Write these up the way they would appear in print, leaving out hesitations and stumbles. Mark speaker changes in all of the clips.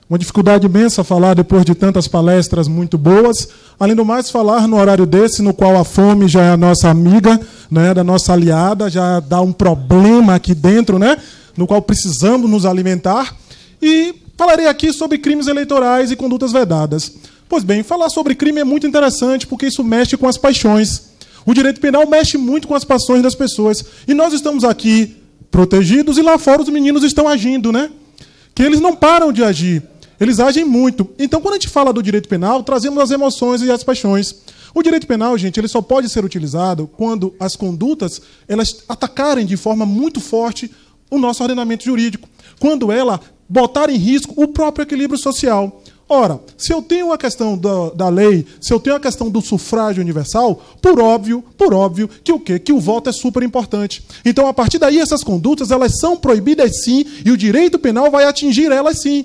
Speaker 1: Uma dificuldade imensa falar depois de tantas palestras muito boas. Além do mais, falar no horário desse, no qual a fome já é a nossa amiga, né, da nossa aliada, já dá um problema aqui dentro, né, no qual precisamos nos alimentar. E falarei aqui sobre crimes eleitorais e condutas vedadas. Pois bem, falar sobre crime é muito interessante porque isso mexe com as paixões. O direito penal mexe muito com as paixões das pessoas. E nós estamos aqui protegidos e lá fora os meninos estão agindo, né? Que eles não param de agir. Eles agem muito. Então, quando a gente fala do direito penal, trazemos as emoções e as paixões. O direito penal, gente, ele só pode ser utilizado quando as condutas elas atacarem de forma muito forte o nosso ordenamento jurídico. Quando ela botar em risco o próprio equilíbrio social. Ora, se eu tenho a questão da lei, se eu tenho a questão do sufrágio universal, por óbvio que o quê? Que o voto é super importante. Então, a partir daí, essas condutas elas são proibidas sim, e o direito penal vai atingir elas sim.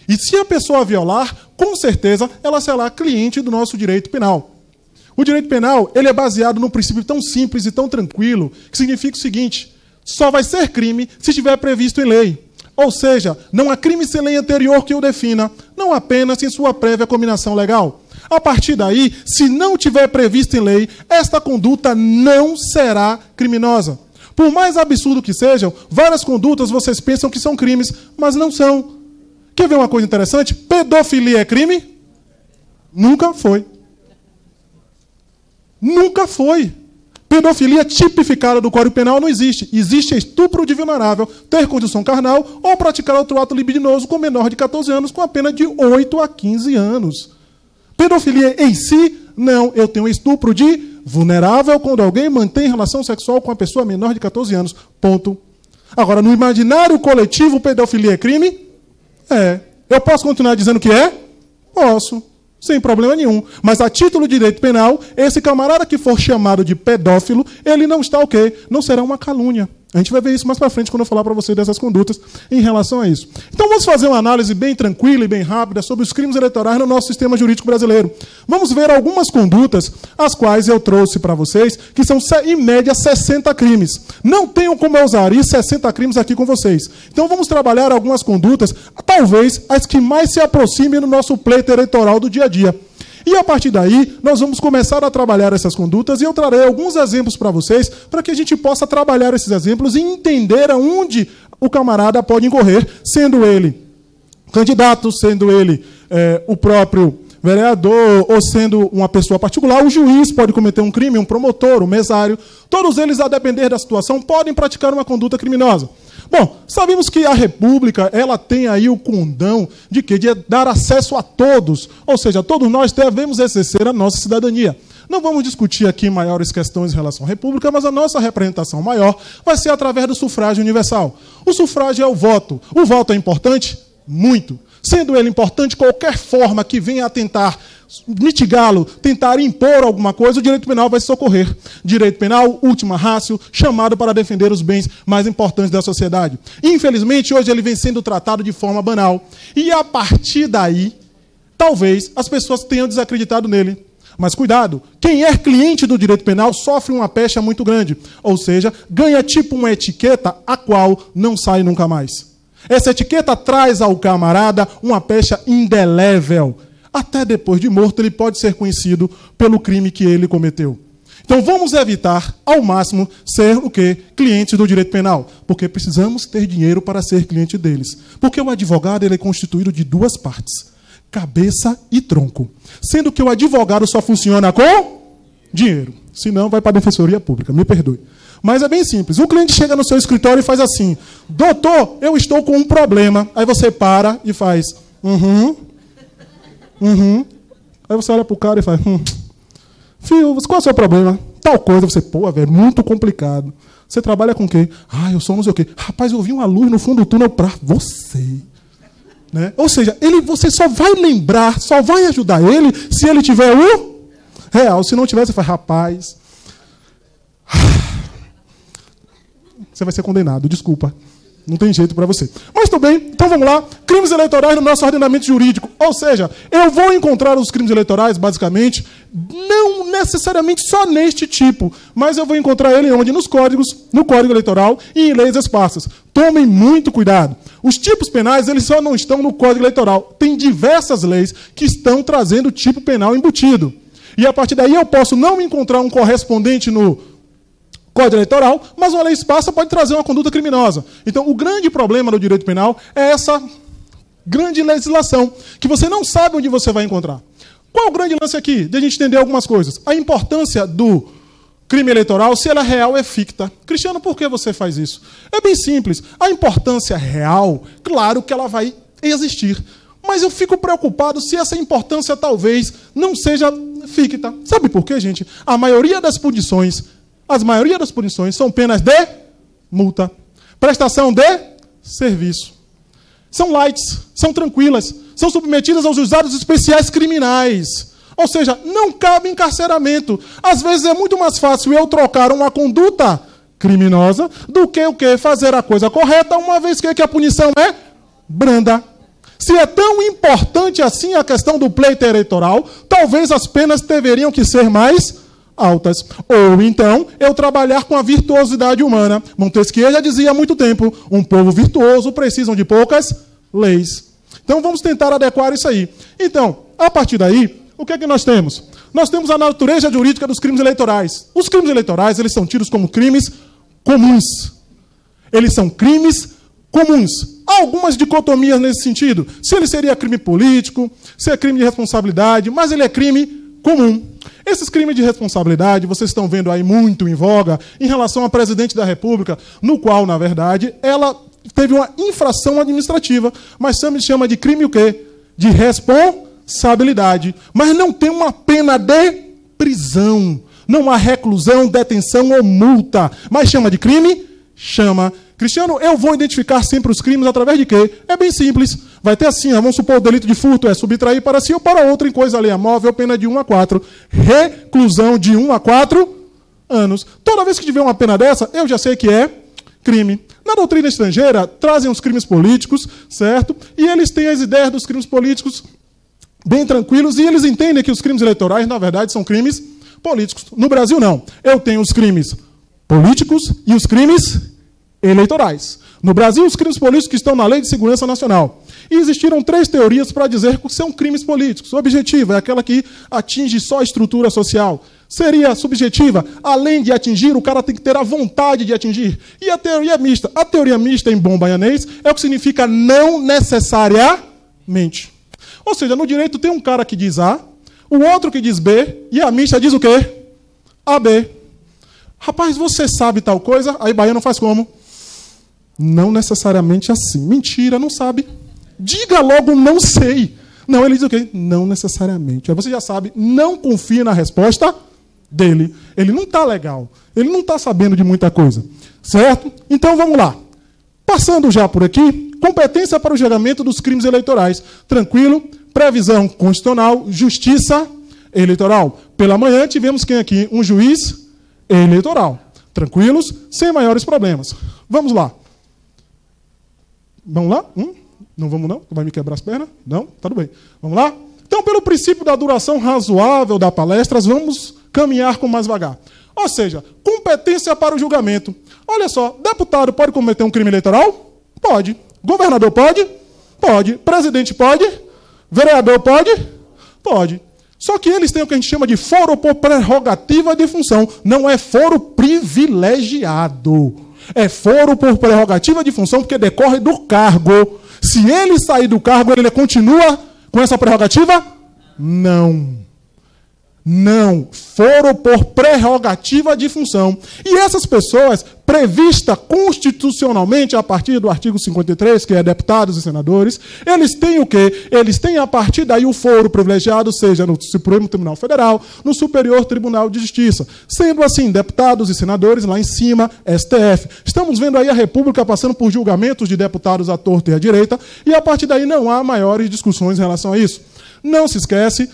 Speaker 1: E se a pessoa violar, com certeza, ela será cliente do nosso direito penal. O direito penal ele é baseado num princípio tão simples e tão tranquilo, que significa o seguinte: só vai ser crime se estiver previsto em lei. Ou seja, não há crime sem lei anterior que o defina, não apenas em sua prévia combinação legal. A partir daí, se não tiver previsto em lei, esta conduta não será criminosa. Por mais absurdo que sejam, várias condutas vocês pensam que são crimes, mas não são. Quer ver uma coisa interessante? Pedofilia é crime? Nunca foi. Nunca foi. Pedofilia tipificada do Código Penal não existe. Existe estupro de vulnerável, ter condição carnal ou praticar outro ato libidinoso com menor de 14 anos com a pena de 8 a 15 anos. Pedofilia em si, não. Eu tenho estupro de vulnerável quando alguém mantém relação sexual com a pessoa menor de 14 anos. Ponto. Agora, no imaginário coletivo, pedofilia é crime? É. Eu posso continuar dizendo que é? Posso. Sem problema nenhum. Mas a título de direito penal, esse camarada que for chamado de pedófilo, ele não está o quê? Não será uma calúnia. A gente vai ver isso mais para frente quando eu falar para vocês dessas condutas em relação a isso. Então vamos fazer uma análise bem tranquila e bem rápida sobre os crimes eleitorais no nosso sistema jurídico brasileiro. Vamos ver algumas condutas, as quais eu trouxe para vocês, que são, em média, 60 crimes. Não tenho como eu usar 60 crimes aqui com vocês. Então vamos trabalhar algumas condutas, talvez as que mais se aproximem do nosso pleito eleitoral do dia a dia. E a partir daí, nós vamos começar a trabalhar essas condutas e eu trarei alguns exemplos para vocês, para que a gente possa trabalhar esses exemplos e entender aonde o camarada pode incorrer, sendo ele candidato, sendo ele o próprio vereador, ou sendo uma pessoa particular. O juiz pode cometer um crime, um promotor, um mesário. Todos eles, a depender da situação, podem praticar uma conduta criminosa. Bom, sabemos que a República ela tem aí o condão de quê? De dar acesso a todos, ou seja, todos nós devemos exercer a nossa cidadania. Não vamos discutir aqui maiores questões em relação à República, mas a nossa representação maior vai ser através do sufrágio universal. O sufrágio é o voto. O voto é importante? Muito. Sendo ele importante, qualquer forma que venha a tentar mitigá-lo, tentar impor alguma coisa, o direito penal vai socorrer. Direito penal, última ratio, chamado para defender os bens mais importantes da sociedade. Infelizmente, hoje ele vem sendo tratado de forma banal. E a partir daí, talvez as pessoas tenham desacreditado nele. Mas cuidado, quem é cliente do direito penal sofre uma pecha muito grande. Ou seja, ganha tipo uma etiqueta a qual não sai nunca mais. Essa etiqueta traz ao camarada uma pecha indelével. Até depois de morto, ele pode ser conhecido pelo crime que ele cometeu. Então, vamos evitar, ao máximo, ser o quê? Clientes do direito penal. Porque precisamos ter dinheiro para ser cliente deles. Porque o advogado ele é constituído de duas partes. Cabeça e tronco. Sendo que o advogado só funciona com dinheiro. Senão, vai para a defensoria pública. Me perdoe. Mas é bem simples. O cliente chega no seu escritório e faz assim: doutor, eu estou com um problema. Aí você para e faz Aí você olha pro cara e faz filho, qual é o seu problema? Tal coisa. Você, pô, velho, muito complicado. Você trabalha com o quê? Ah, eu sou não sei o quê. Rapaz, eu vi uma luz no fundo do túnel para você. Né? Ou seja, você só vai lembrar, só vai ajudar ele se ele tiver o real. Se não tiver, você faz, rapaz, você vai ser condenado, desculpa. Não tem jeito para você. Mas tudo bem, então vamos lá. Crimes eleitorais no nosso ordenamento jurídico. Ou seja, eu vou encontrar os crimes eleitorais, basicamente, não necessariamente só neste tipo, mas eu vou encontrar ele onde? Nos códigos, no Código Eleitoral e em leis esparsas. Tomem muito cuidado. Os tipos penais, eles só não estão no Código Eleitoral. Tem diversas leis que estão trazendo o tipo penal embutido. E a partir daí eu posso não encontrar um correspondente no Código Eleitoral, mas uma lei esparsa pode trazer uma conduta criminosa. Então, o grande problema do direito penal é essa grande legislação, que você não sabe onde você vai encontrar. Qual é o grande lance aqui? De a gente entender algumas coisas. A importância do crime eleitoral, se ela é real, é ficta. Cristiano, por que você faz isso? É bem simples. A importância real, claro que ela vai existir. Mas eu fico preocupado se essa importância talvez não seja ficta. Sabe por quê, gente? A maioria das punições são penas de multa. Prestação de serviço. São lights, são tranquilas, são submetidas aos juizados especiais criminais. Ou seja, não cabe encarceramento. Às vezes é muito mais fácil eu trocar uma conduta criminosa do que o quê? Fazer a coisa correta, uma vez que a punição é branda. Se é tão importante assim a questão do pleito eleitoral, talvez as penas deveriam que ser mais altas. Ou então, eu trabalhar com a virtuosidade humana. Montesquieu já dizia há muito tempo, um povo virtuoso precisa de poucas leis. Então, vamos tentar adequar isso aí. Então, a partir daí, o que é que nós temos? Nós temos a natureza jurídica dos crimes eleitorais. Os crimes eleitorais, eles são tidos como crimes comuns. Eles são crimes comuns. Há algumas dicotomias nesse sentido. Se ele seria crime político, se é crime de responsabilidade, mas ele é crime comum. Esses crimes de responsabilidade, vocês estão vendo aí muito em voga em relação ao presidente da República, no qual, na verdade, ela teve uma infração administrativa, mas se chama de crime o quê? De responsabilidade. Mas não tem uma pena de prisão. Não há reclusão, detenção ou multa. Mas chama de crime? Chama. Cristiano, eu vou identificar sempre os crimes através de quê? É bem simples. Vai ter assim, vamos supor, o delito de furto é subtrair para si ou para outro em coisa alheia móvel, pena de 1 a 4. Reclusão de 1 a 4 anos. Toda vez que tiver uma pena dessa, eu já sei que é crime. Na doutrina estrangeira, trazem os crimes políticos, certo? E eles têm as ideias dos crimes políticos bem tranquilos e eles entendem que os crimes eleitorais, na verdade, são crimes políticos. No Brasil, não. Eu tenho os crimes políticos e os crimes eleitorais. No Brasil, os crimes políticos que estão na Lei de Segurança Nacional. E existiram 3 teorias para dizer que são crimes políticos. Objetiva é aquela que atinge só a estrutura social. Seria subjetiva, além de atingir, o cara tem que ter a vontade de atingir. E a teoria mista? A teoria mista, em bom baianês, é o que significa não necessariamente. Ou seja, no direito tem um cara que diz A, o outro que diz B, e a mista diz o quê? AB. Rapaz, você sabe tal coisa? Aí baiano faz como? Não necessariamente assim. Mentira, não sabe. Diga logo, não sei. Não, ele diz o quê? Não necessariamente. Aí você já sabe, não confia na resposta dele. Ele não está legal. Ele não está sabendo de muita coisa. Certo? Então vamos lá. Passando já por aqui, competência para o julgamento dos crimes eleitorais. Tranquilo, previsão constitucional, justiça eleitoral. Pela manhã tivemos quem aqui? Um juiz eleitoral. Tranquilos, sem maiores problemas. Vamos lá. Vamos lá? Não vamos não? Vai me quebrar as pernas? Não? Tá tudo bem. Vamos lá? Então, pelo princípio da duração razoável da palestra, vamos caminhar com mais vagar. Ou seja, competência para o julgamento. Olha só, deputado pode cometer um crime eleitoral? Pode. Governador pode? Pode. Presidente pode? Vereador pode? Pode. Só que eles têm o que a gente chama de foro por prerrogativa de função. Não é foro privilegiado. É foro por prerrogativa de função porque decorre do cargo. Se ele sair do cargo, ele continua com essa prerrogativa? Não. Não. Foro por prerrogativa de função. E essas pessoas, prevista constitucionalmente a partir do artigo 53, que é deputados e senadores, eles têm o quê? Eles têm a partir daí o foro privilegiado, seja no Supremo Tribunal Federal, no Superior Tribunal de Justiça. Sendo assim, deputados e senadores lá em cima, STF. Estamos vendo aí a República passando por julgamentos de deputados à torta e à direita, e a partir daí não há maiores discussões em relação a isso. Não se esquece,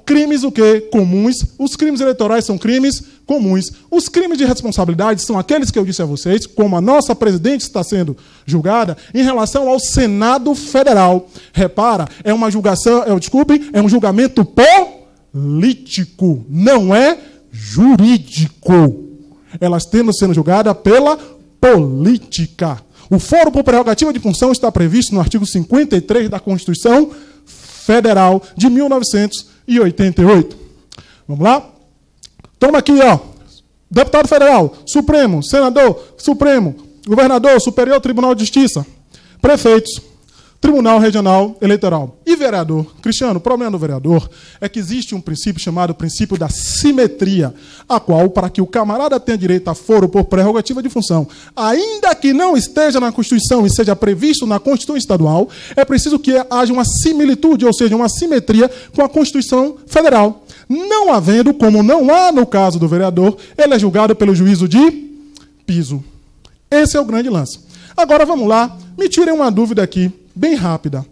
Speaker 1: crimes o quê? Comuns. Os crimes eleitorais são crimes comuns. Os crimes de responsabilidade são aqueles que eu disse a vocês, como a nossa presidente está sendo julgada, em relação ao Senado Federal. Repara, é um julgamento político, não é jurídico. Elas tendo sendo julgadas pela política. O foro por prerrogativa de função está previsto no artigo 53 da Constituição Federal de 1988. Vamos lá? Toma aqui, ó. Deputado federal, Supremo, senador, Supremo, governador, Superior Tribunal de Justiça, prefeitos, Tribunal Regional Eleitoral e vereador. Cristiano, o problema do vereador é que existe um princípio chamado princípio da simetria, a qual, para que o camarada tenha direito a foro por prerrogativa de função, ainda que não esteja na Constituição e seja previsto na Constituição Estadual, é preciso que haja uma similitude, ou seja, uma simetria com a Constituição Federal. Não havendo, como não há no caso do vereador, ele é julgado pelo juízo de piso. Esse é o grande lance. Agora vamos lá, me tirem uma dúvida aqui, bem rápida.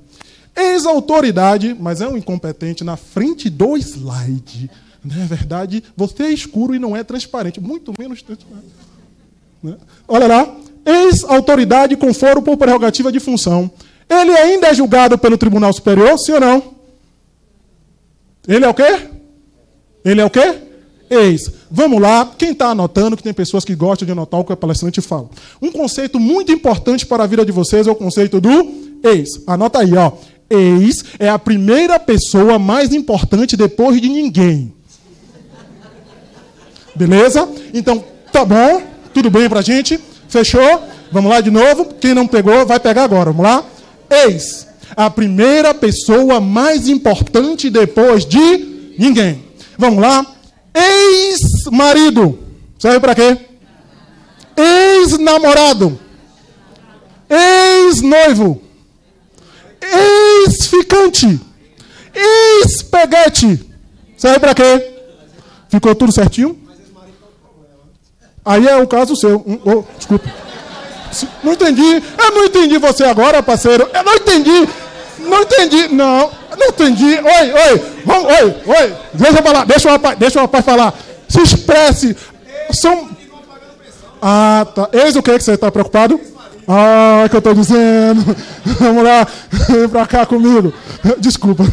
Speaker 1: Ex-autoridade, mas é um incompetente na frente do slide. Não é verdade? Você é escuro e não é transparente, muito menos transparente. Olha lá, ex-autoridade com foro por prerrogativa de função. Ele ainda é julgado pelo Tribunal Superior, sim ou não? Ele é o quê? Ele é o quê? Ex. Vamos lá, quem está anotando, que tem pessoas que gostam de anotar o que o palestrante fala. Um conceito muito importante para a vida de vocês é o conceito do ex. Anota aí, ó. Ex é a primeira pessoa mais importante depois de ninguém. Beleza? Então, tá bom? Tudo bem pra gente? Fechou? Vamos lá de novo. Quem não pegou, vai pegar agora. Vamos lá? Ex. A primeira pessoa mais importante depois de ninguém. Vamos lá? Ex-marido. Serve para quê? Ex-namorado. Ex-noivo. Ex-ficante. Ex-peguete. Serve para quê? Ficou tudo certinho? Aí é o caso seu. Desculpa. Não entendi. Eu não entendi você agora, parceiro. Eu não entendi. Não entendi. Não entendi. Oi. Deixa eu falar. Deixa o rapaz falar. Se expresse. Ah, tá. Eis o que você está preocupado? Ah, é que eu estou dizendo. Vamos lá. Vem pra cá comigo. Desculpa.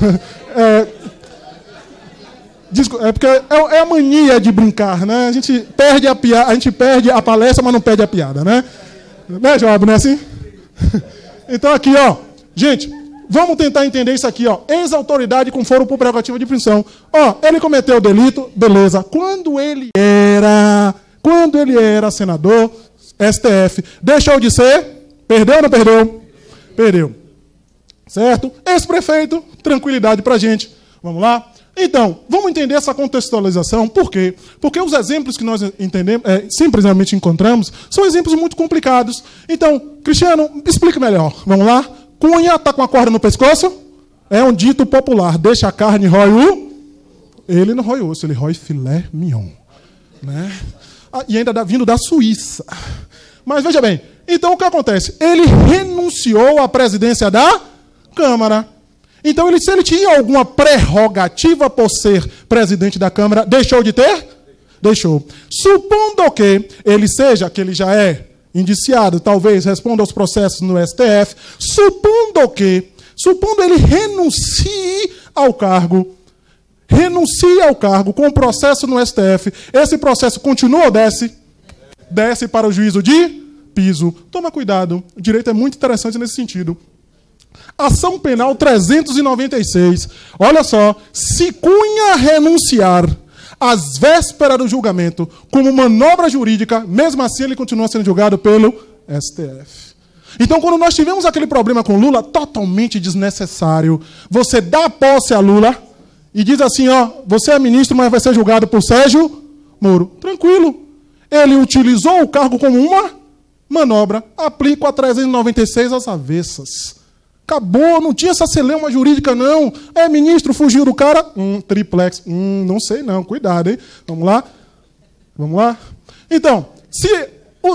Speaker 1: É porque é a mania de brincar, né? A gente perde a piada, a gente perde a palestra, mas não perde a piada, né? Né, Joab, não é assim? Então aqui, ó. Gente, vamos tentar entender isso aqui, ó. Ex-autoridade com foro por prerrogativa de função. Ó, ele cometeu o delito, beleza. Quando ele era senador, STF, deixou de ser? Perdeu ou não perdeu? Perdeu. Certo? Ex-prefeito, tranquilidade pra gente. Vamos lá? Então, vamos entender essa contextualização. Por quê? Porque os exemplos que nós entendemos, simplesmente encontramos, são exemplos muito complicados. Então, Cristiano, explique melhor. Vamos lá? Cunha está com a corda no pescoço? É um dito popular. Deixa a carne e rói o... Ele não rói osso, ele rói filé mignon. Né? E ainda vindo da Suíça. Mas veja bem, então o que acontece? Ele renunciou à presidência da Câmara. Então, se ele tinha alguma prerrogativa por ser presidente da Câmara, deixou de ter? Deixou. Supondo que ele já é indiciado, talvez responda aos processos no STF, supondo ele renuncie ao cargo com o processo no STF, esse processo continua ou desce? Desce para o juízo de piso. Toma cuidado, o direito é muito interessante nesse sentido. Ação penal 396. Olha só, se Cunha renunciar às vésperas do julgamento como manobra jurídica, mesmo assim ele continua sendo julgado pelo STF. Então, quando nós tivemos aquele problema com Lula, totalmente desnecessário, você dá posse a Lula e diz assim, ó, você é ministro, mas vai ser julgado por Sérgio Moro. Tranquilo. Ele utilizou o cargo como uma manobra. Aplico a 396 às avessas. Acabou, não tinha essa celeuma jurídica, não. Ministro, fugiu do cara. Triplex. Não sei, não. Cuidado, hein? Vamos lá? Então,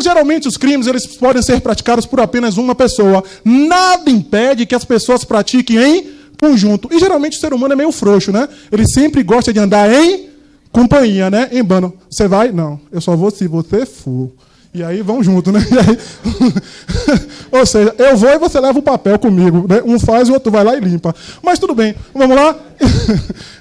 Speaker 1: geralmente os crimes eles podem ser praticados por apenas uma pessoa. Nada impede que as pessoas pratiquem em conjunto. E geralmente o ser humano é meio frouxo, né? Ele sempre gosta de andar em companhia, né? Em bando. Você vai? Não. Eu só vou se você for. E aí vão junto, né? Ou seja, eu vou e você leva o papel comigo, né? Um faz e o outro vai lá e limpa. Mas tudo bem, vamos lá?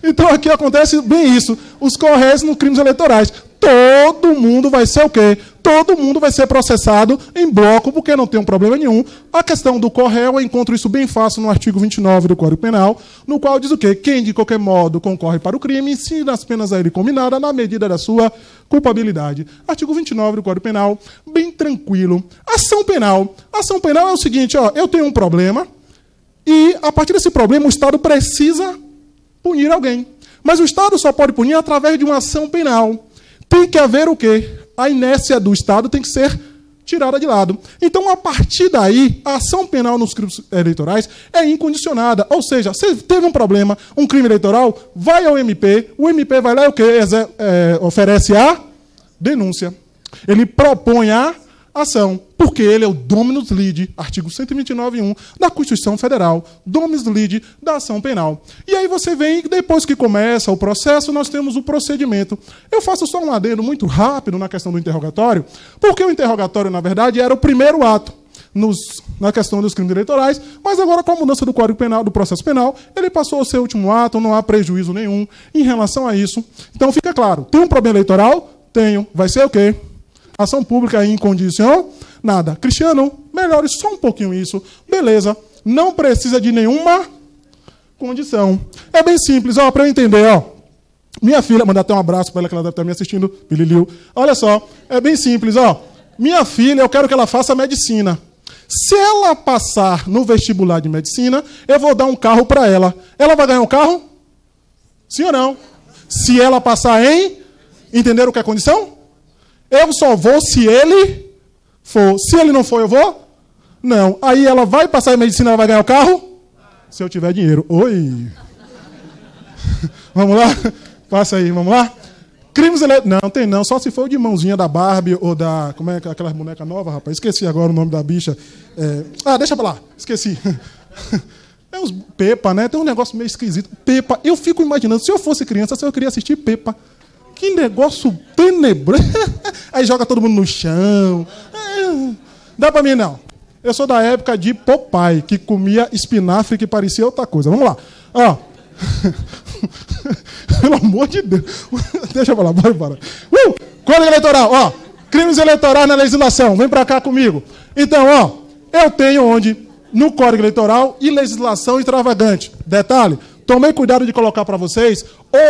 Speaker 1: Então aqui acontece bem isso. Os co-réis nos crimes eleitorais. Todo mundo vai ser o quê? Todo mundo vai ser processado em bloco, porque não tem um problema nenhum. A questão do co-réu, eu encontro isso bem fácil no artigo 29 do Código Penal, no qual diz o quê? Quem, de qualquer modo, concorre para o crime, ensina as penas a ele combinada na medida da sua culpabilidade. Artigo 29 do Código Penal, bem tranquilo. Ação penal. Ação penal é o seguinte, ó, eu tenho um problema e, a partir desse problema, o Estado precisa punir alguém. Mas o Estado só pode punir através de uma ação penal. Tem que haver o quê? A inércia do Estado tem que ser tirada de lado. Então, a partir daí, a ação penal nos crimes eleitorais é incondicionada. Ou seja, se teve um problema, um crime eleitoral, vai ao MP, o MP vai lá e o quê? Oferece a denúncia. Ele propõe a ação, porque ele é o dominus lide, artigo 129.1 da Constituição Federal, dominus lide da ação penal. E aí você vem, depois que começa o processo, nós temos o procedimento. Eu faço só um adendo muito rápido na questão do interrogatório, porque o interrogatório, na verdade, era o primeiro ato na questão dos crimes eleitorais, mas agora, com a mudança do Código Penal, do processo penal, ele passou a ser o último ato, não há prejuízo nenhum em relação a isso. Então, fica claro, tem um problema eleitoral? Tenho. Vai ser o quê? Ação pública incondicional? Nada. Cristiano, melhore só um pouquinho isso. Beleza. Não precisa de nenhuma condição. É bem simples, ó, para eu entender, ó. Minha filha, mandar até um abraço para ela, que ela deve estar me assistindo, Pililiu. Olha só, é bem simples, ó. Minha filha, eu quero que ela faça medicina. Se ela passar no vestibular de medicina, eu vou dar um carro para ela. Ela vai ganhar um carro? Sim ou não? Se ela passar em... Entenderam o que é a condição? Eu só vou se ele for. Se ele não for, eu vou? Não. Aí ela vai passar em medicina, ela vai ganhar o carro? Se eu tiver dinheiro. Oi. Vamos lá? Passa aí, vamos lá? Crimes eleitorais. Não, tem não. Só se for o de mãozinha da Barbie ou da... Como é aquela boneca nova, rapaz? Esqueci agora o nome da bicha. Deixa pra lá. Esqueci. É uns Pepa, né? Tem um negócio meio esquisito. Pepa. Eu fico imaginando, se eu fosse criança, se eu queria assistir Pepa. Que negócio tenebroso. Aí joga todo mundo no chão. Dá pra mim, não. Eu sou da época de Popeye, que comia espinafre que parecia outra coisa. Vamos lá. Ó. Pelo amor de Deus. Deixa eu falar, bora. Código eleitoral, ó. Crimes eleitorais na legislação. Vem pra cá comigo. Então, ó. Eu tenho onde? No Código Eleitoral e legislação extravagante. Detalhe. Tomei cuidado de colocar para vocês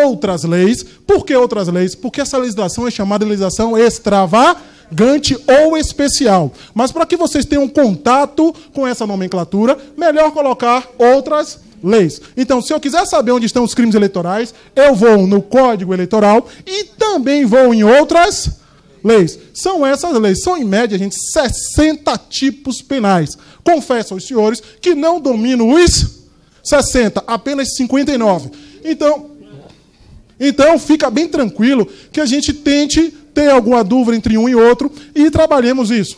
Speaker 1: outras leis. Por que outras leis? Porque essa legislação é chamada de legislação extravagante ou especial. Mas para que vocês tenham contato com essa nomenclatura, melhor colocar outras leis. Então, se eu quiser saber onde estão os crimes eleitorais, eu vou no Código Eleitoral e também vou em outras leis. São essas leis. São, em média, gente, 60 tipos penais. Confesso aos senhores que não domino os 60, apenas 59. Então, fica bem tranquilo que a gente tente ter alguma dúvida entre um e outro e trabalhemos isso.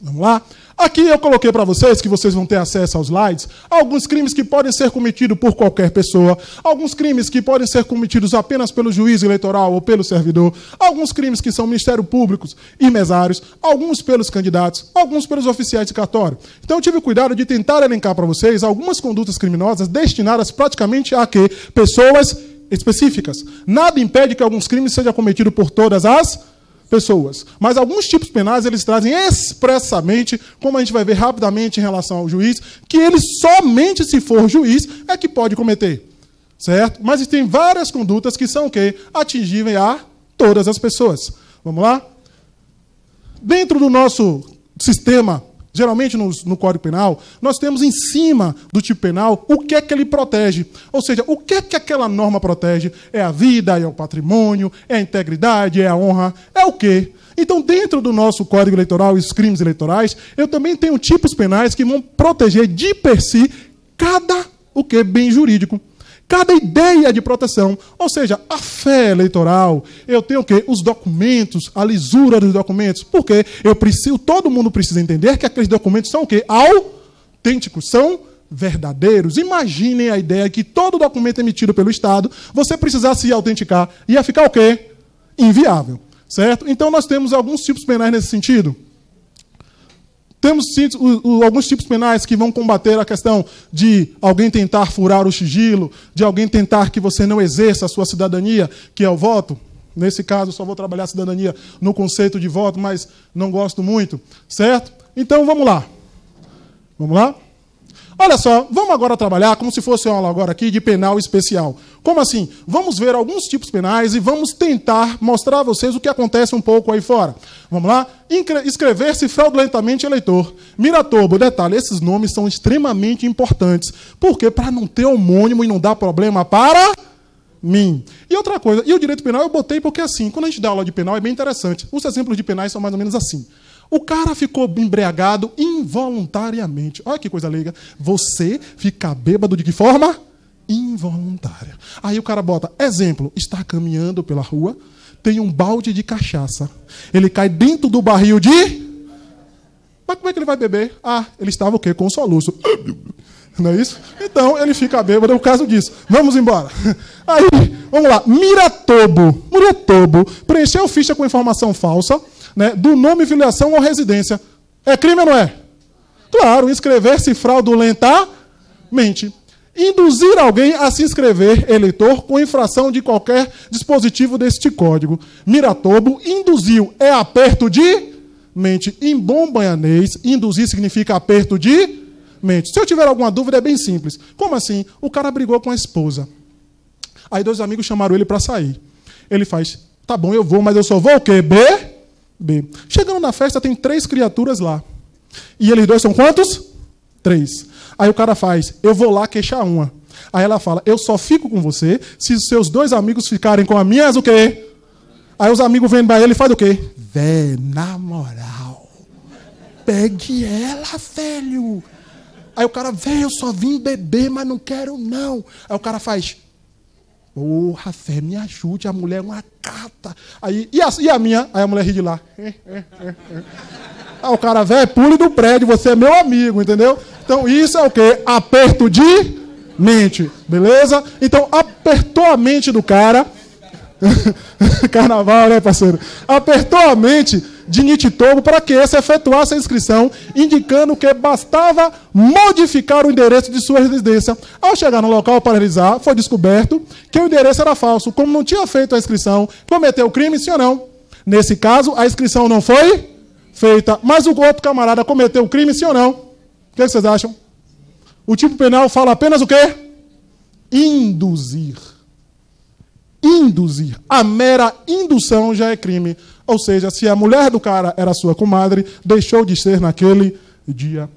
Speaker 1: Vamos lá? Aqui eu coloquei para vocês, que vocês vão ter acesso aos slides, alguns crimes que podem ser cometidos por qualquer pessoa, alguns crimes que podem ser cometidos apenas pelo juiz eleitoral ou pelo servidor, alguns crimes que são Ministério Públicos e mesários, alguns pelos candidatos, alguns pelos oficiais de cartório. Então eu tive cuidado de tentar elencar para vocês algumas condutas criminosas destinadas praticamente a quê? Pessoas específicas. Nada impede que alguns crimes sejam cometidos por todas as pessoas. Mas alguns tipos penais, eles trazem expressamente, como a gente vai ver rapidamente em relação ao juiz, que ele somente se for juiz é que pode cometer. Certo? Mas tem várias condutas que são o quê? Atingíveis a todas as pessoas. Vamos lá? Dentro do nosso sistema, geralmente no Código Penal, nós temos em cima do tipo penal o que é que ele protege. Ou seja, o que é que aquela norma protege? É a vida, é o patrimônio, é a integridade, é a honra, é o quê? Então, dentro do nosso Código Eleitoral e os crimes eleitorais, eu também tenho tipos penais que vão proteger de per si cada bem jurídico. Cada ideia de proteção, ou seja, a fé eleitoral, eu tenho o quê? Os documentos, a lisura dos documentos. Porque todo mundo precisa entender que aqueles documentos são o quê? Autênticos, são verdadeiros. Imaginem a ideia que todo documento emitido pelo Estado, você precisasse se autenticar, ia ficar o quê? Inviável. Certo? Então, nós temos alguns tipos penais nesse sentido. Temos alguns tipos penais que vão combater a questão de alguém tentar furar o sigilo, de alguém tentar que você não exerça a sua cidadania, que é o voto. Nesse caso, só vou trabalhar a cidadania no conceito de voto, mas não gosto muito. Certo? Então, vamos lá. Vamos lá? Olha só, vamos agora trabalhar como se fosse uma aula agora aqui de penal especial. Como assim? Vamos ver alguns tipos penais e vamos tentar mostrar a vocês o que acontece um pouco aí fora. Vamos lá? Inscrever-se fraudulentamente eleitor. Miratobo, detalhe, esses nomes são extremamente importantes. Por quê? Para não ter homônimo e não dar problema para mim. E outra coisa, e o direito penal eu botei porque assim, quando a gente dá aula de penal é bem interessante. Os exemplos de penais são mais ou menos assim. O cara ficou embriagado involuntariamente. Olha que coisa leiga. Você fica bêbado de que forma? Involuntária. Aí o cara bota, exemplo, está caminhando pela rua, tem um balde de cachaça. Ele cai dentro do barril de... Mas como é que ele vai beber? Ah, ele estava o quê? Com soluço. Não é isso? Então, ele fica bêbado, é o caso disso. Vamos embora. Aí, vamos lá. Miratobo. Miratobo preencheu ficha com informação falsa, né, do nome, filiação ou residência. É crime ou não é? Claro, inscrever-se fraudulentamente. Induzir alguém a se inscrever eleitor com infração de qualquer dispositivo deste código. Miratobo induziu é aperto de mente. Em bom baianês, induzir significa aperto de mente. Se eu tiver alguma dúvida, é bem simples. Como assim? O cara brigou com a esposa. Aí 2 amigos chamaram ele para sair. Ele faz, tá bom, eu vou, mas eu só vou o quê? B. Chegando na festa, tem 3 criaturas lá. E eles 2 são quantos? 3. Aí o cara faz, eu vou lá queixar uma. Aí ela fala, eu só fico com você se os seus 2 amigos ficarem com as minhas o quê? Aí os amigos vêm pra ele e faz o quê? Véi, na moral, pegue ela, velho. Aí o cara, velho, eu só vim beber, mas não quero não. Aí o cara faz... Porra, fé, me ajude, a mulher é uma cata. Aí, e a minha? Aí a mulher ri de lá. Aí o cara, velho, pule do prédio, você é meu amigo, entendeu? Então isso é o quê? Aperto de mente, beleza? Então apertou a mente do cara. Carnaval, né, parceiro? Apertou a mente de Nititobo para que esse efetuasse a inscrição, indicando que bastava modificar o endereço de sua residência. Ao chegar no local para realizar, foi descoberto que o endereço era falso. Como não tinha feito a inscrição, cometeu o crime, sim ou não? Nesse caso, a inscrição não foi feita, mas o outro camarada cometeu o crime, sim ou não? O que vocês acham? O tipo penal fala apenas o quê? Induzir. Induzir. A mera indução já é crime. Ou seja, se a mulher do cara era sua comadre, deixou de ser naquele dia.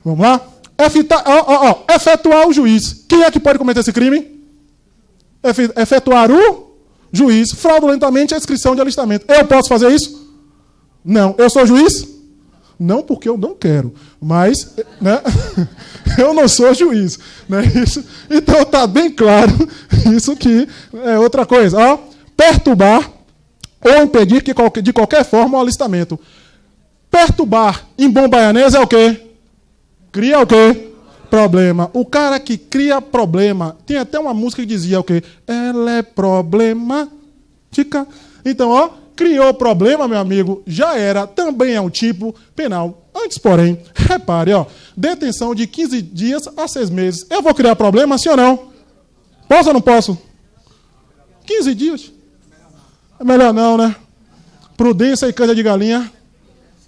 Speaker 1: Vamos lá? Efetuar o juiz. Quem é que pode cometer esse crime? Efetuar o juiz. Fraudulentamente a inscrição de alistamento. Eu posso fazer isso? Não. Eu sou juiz? Não, porque eu não quero. Mas, né, eu não sou juiz. Né, isso, então está bem claro isso que é outra coisa. Ó, perturbar ou impedir que, de qualquer forma o alistamento. Perturbar em bom baianês é o quê? Cria o quê? Problema. O cara que cria problema, tem até uma música que dizia o quê? Ela é problemática. Então, ó, criou problema, meu amigo, já era, também é um tipo penal. Antes, porém, repare, ó, detenção de 15 dias a 6 meses. Eu vou criar problema, sim ou não? Posso ou não posso? 15 dias? É melhor não, né? Prudência e canja de galinha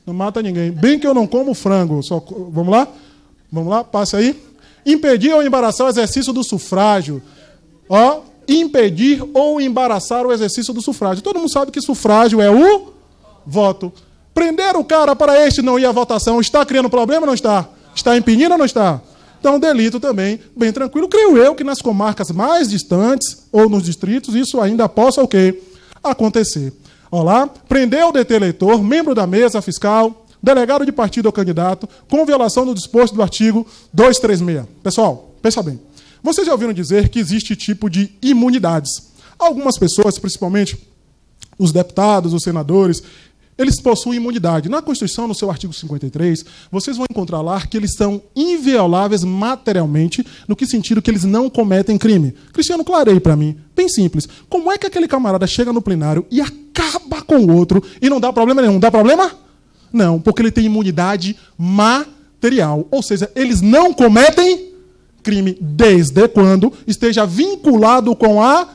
Speaker 1: não mata ninguém. Bem que eu não como frango. Só... Vamos lá? Vamos lá, passe aí. Impedir ou embaraçar o exercício do sufrágio. Ó, impedir ou embaraçar o exercício do sufrágio. Todo mundo sabe que sufrágio é o voto. Prender o cara para este não ir à votação, está criando problema ou não está? Está impedindo ou não está? Então, delito também, bem tranquilo. Creio eu que nas comarcas mais distantes ou nos distritos, isso ainda possa o quê? Acontecer. Olha lá, prender ou deter eleitor, membro da mesa fiscal, delegado de partido ou candidato, com violação do disposto do artigo 236. Pessoal, pensa bem. Vocês já ouviram dizer que existe tipo de imunidades. Algumas pessoas, principalmente os deputados, os senadores, eles possuem imunidade. Na Constituição, no seu artigo 53, vocês vão encontrar lá que eles são invioláveis materialmente, no que sentido que eles não cometem crime. Cristiano, clareie para mim, bem simples. Como é que aquele camarada chega no plenário e acaba com o outro e não dá problema nenhum? Dá problema? Não, porque ele tem imunidade material. Ou seja, eles não cometem crime desde quando esteja vinculado com a...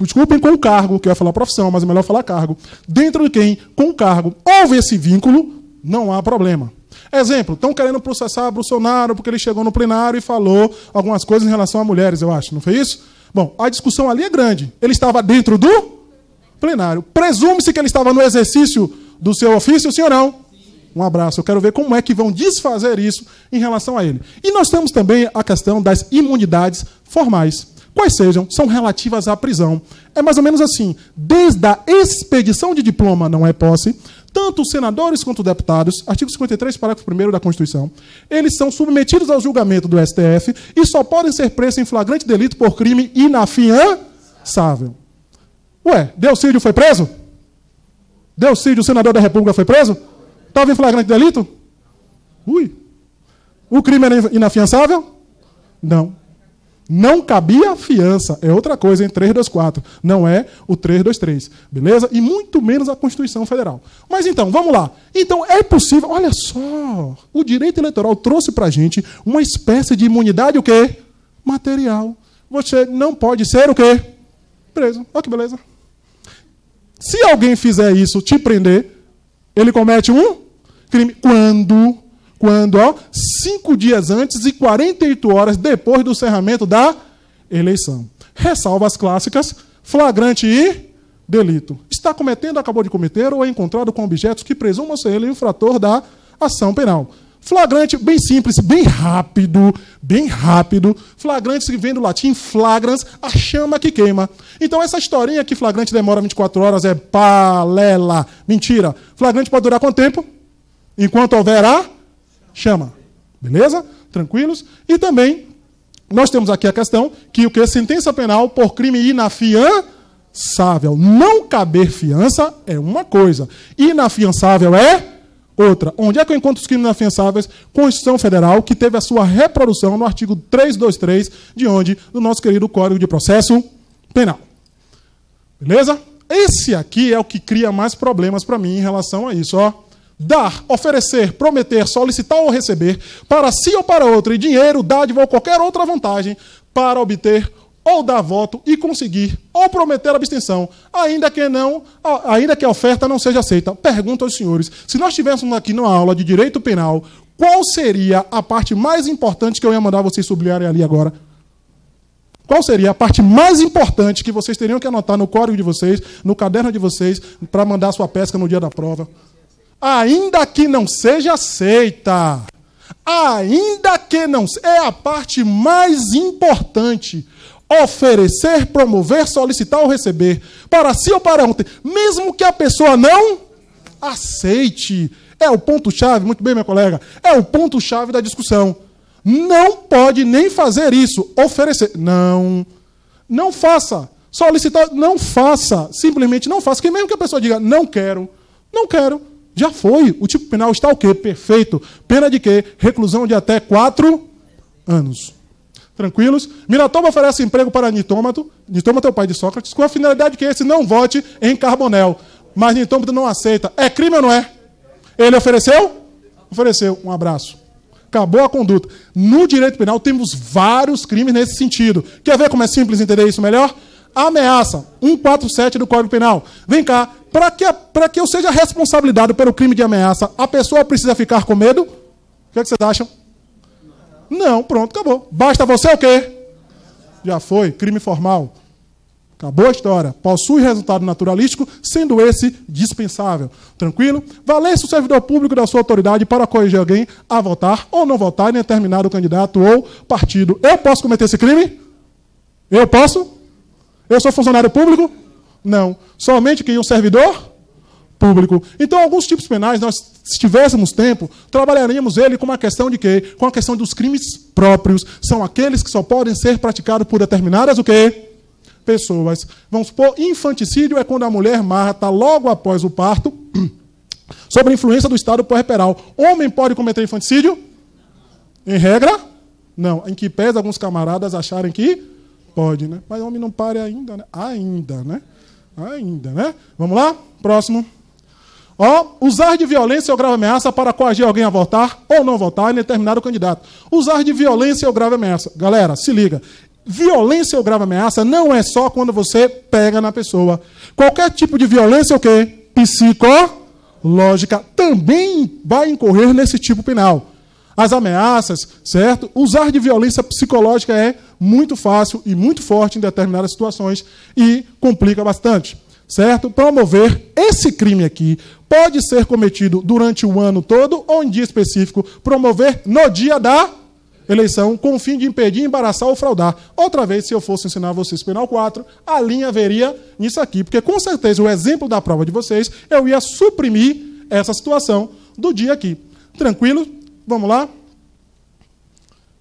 Speaker 1: Desculpem, com o cargo, que eu ia falar profissão, mas é melhor falar cargo. Dentro de quem, com o cargo, houve esse vínculo, não há problema. Exemplo, estão querendo processar Bolsonaro porque ele chegou no plenário e falou algumas coisas em relação a mulheres, eu acho, não foi isso? Bom, a discussão ali é grande. Ele estava dentro do plenário. Presume-se que ele estava no exercício do seu ofício, sim ou não? Um abraço. Eu quero ver como é que vão desfazer isso em relação a ele. E nós temos também a questão das imunidades formais. Quais sejam, são relativas à prisão. É mais ou menos assim, desde a expedição de diploma não é posse, tanto os senadores quanto os deputados, artigo 53, parágrafo 1º da Constituição, eles são submetidos ao julgamento do STF e só podem ser presos em flagrante delito por crime inafiançável. Ué, Delcídio foi preso? Delcídio, o senador da República, foi preso? Estava em flagrante delito? Ui. O crime era inafiançável? Não. Não cabia fiança. É outra coisa, hein? 324. Não é o 323. Beleza? E muito menos a Constituição Federal. Mas então, vamos lá. Então, é possível... Olha só. O direito eleitoral trouxe para a gente uma espécie de imunidade, o quê? Material. Você não pode ser o quê? Preso. Olha que beleza. Se alguém fizer isso, te prender, ele comete um crime. Quando, 5 dias antes e 48 horas depois do encerramento da eleição. Ressalvas clássicas, flagrante e delito. Está cometendo, acabou de cometer, ou é encontrado com objetos que presumam ser ele infrator da ação penal. Flagrante, bem simples, bem rápido. Flagrante, que vem do latim flagrans, a chama que queima. Então, essa historinha que flagrante demora 24 horas é balela. Mentira. Flagrante pode durar quanto tempo? Enquanto houver a chama. Beleza? Tranquilos? E também, nós temos aqui a questão que o que? Sentença penal por crime inafiançável. Não caber fiança é uma coisa. Inafiançável é outra. Onde é que eu encontro os crimes inafiançáveis? Constituição Federal, que teve a sua reprodução no artigo 323, de onde? Do nosso querido Código de Processo Penal. Beleza? Esse aqui é o que cria mais problemas para mim em relação a isso, ó. Dar, oferecer, prometer, solicitar ou receber, para si ou para outro, e dinheiro, dádiva ou qualquer outra vantagem, para obter ou dar voto e conseguir, ou prometer abstenção, ainda que a oferta não seja aceita. Pergunto aos senhores, se nós estivéssemos aqui numa aula de direito penal, qual seria a parte mais importante que eu ia mandar vocês sublinharem ali agora? Qual seria a parte mais importante que vocês teriam que anotar no código de vocês, no caderno de vocês, para mandar sua pesca no dia da prova? Ainda que não seja aceita. Ainda que não... É a parte mais importante. Oferecer, promover, solicitar ou receber. Para si ou para ontem. Mesmo que a pessoa não aceite. É o ponto-chave, muito bem, minha colega. É o ponto-chave da discussão. Não pode nem fazer isso. Oferecer. Não. Não faça. Solicitar. Não faça. Simplesmente não faça. Que mesmo que a pessoa diga, não quero. Não quero. Já foi. O tipo penal está o quê? Perfeito. Pena de quê? Reclusão de até 4 anos. Tranquilos? Miratoba oferece emprego para Nitômato. Nitômato é o pai de Sócrates. Com a finalidade que esse não vote em Carbonel. Mas Nitômato não aceita. É crime ou não é? Ele ofereceu? Ofereceu. Um abraço. Acabou a conduta. No direito penal temos vários crimes nesse sentido. Quer ver como é simples entender isso melhor? Ameaça. 147 do Código Penal. Vem cá. Para que eu seja responsabilizado pelo crime de ameaça, a pessoa precisa ficar com medo? O que vocês acham? Não, pronto, acabou. Basta você o quê? Já foi, crime formal. Acabou a história. Possui resultado naturalístico, sendo esse dispensável. Tranquilo? Valer-se o servidor público da sua autoridade para corrigir alguém a votar ou não votar em determinado candidato ou partido. Eu posso cometer esse crime? Eu posso? Eu sou funcionário público? Não. Somente quem é um servidor público. Então, alguns tipos penais, nós, se tivéssemos tempo, trabalharíamos ele com uma questão de quê? Com a questão dos crimes próprios. São aqueles que só podem ser praticados por determinadas o quê? Pessoas. Vamos supor, infanticídio é quando a mulher mata logo após o parto sobre a influência do estado puerperal. Homem pode cometer infanticídio? Em regra, não. Em que pese alguns camaradas acharem que pode, né? Mas homem não pare ainda, né? Ainda, né? Vamos lá? Próximo. Usar de violência ou grave ameaça para coagir alguém a votar ou não votar em determinado candidato. Usar de violência ou grave ameaça. Galera, se liga. Violência ou grave ameaça não é só quando você pega na pessoa. Qualquer tipo de violência é o quê? Psicológica também vai incorrer nesse tipo penal. As ameaças, certo? Usar de violência psicológica é muito fácil e muito forte em determinadas situações e complica bastante, certo? Promover esse crime aqui pode ser cometido durante o ano todo ou em dia específico. Promover no dia da eleição com o fim de impedir, embaraçar ou fraudar. Outra vez, se eu fosse ensinar vocês penal 4, a linha veria nisso aqui, porque com certeza o exemplo da prova de vocês, eu ia suprimir essa situação do dia aqui. Tranquilo? Vamos lá?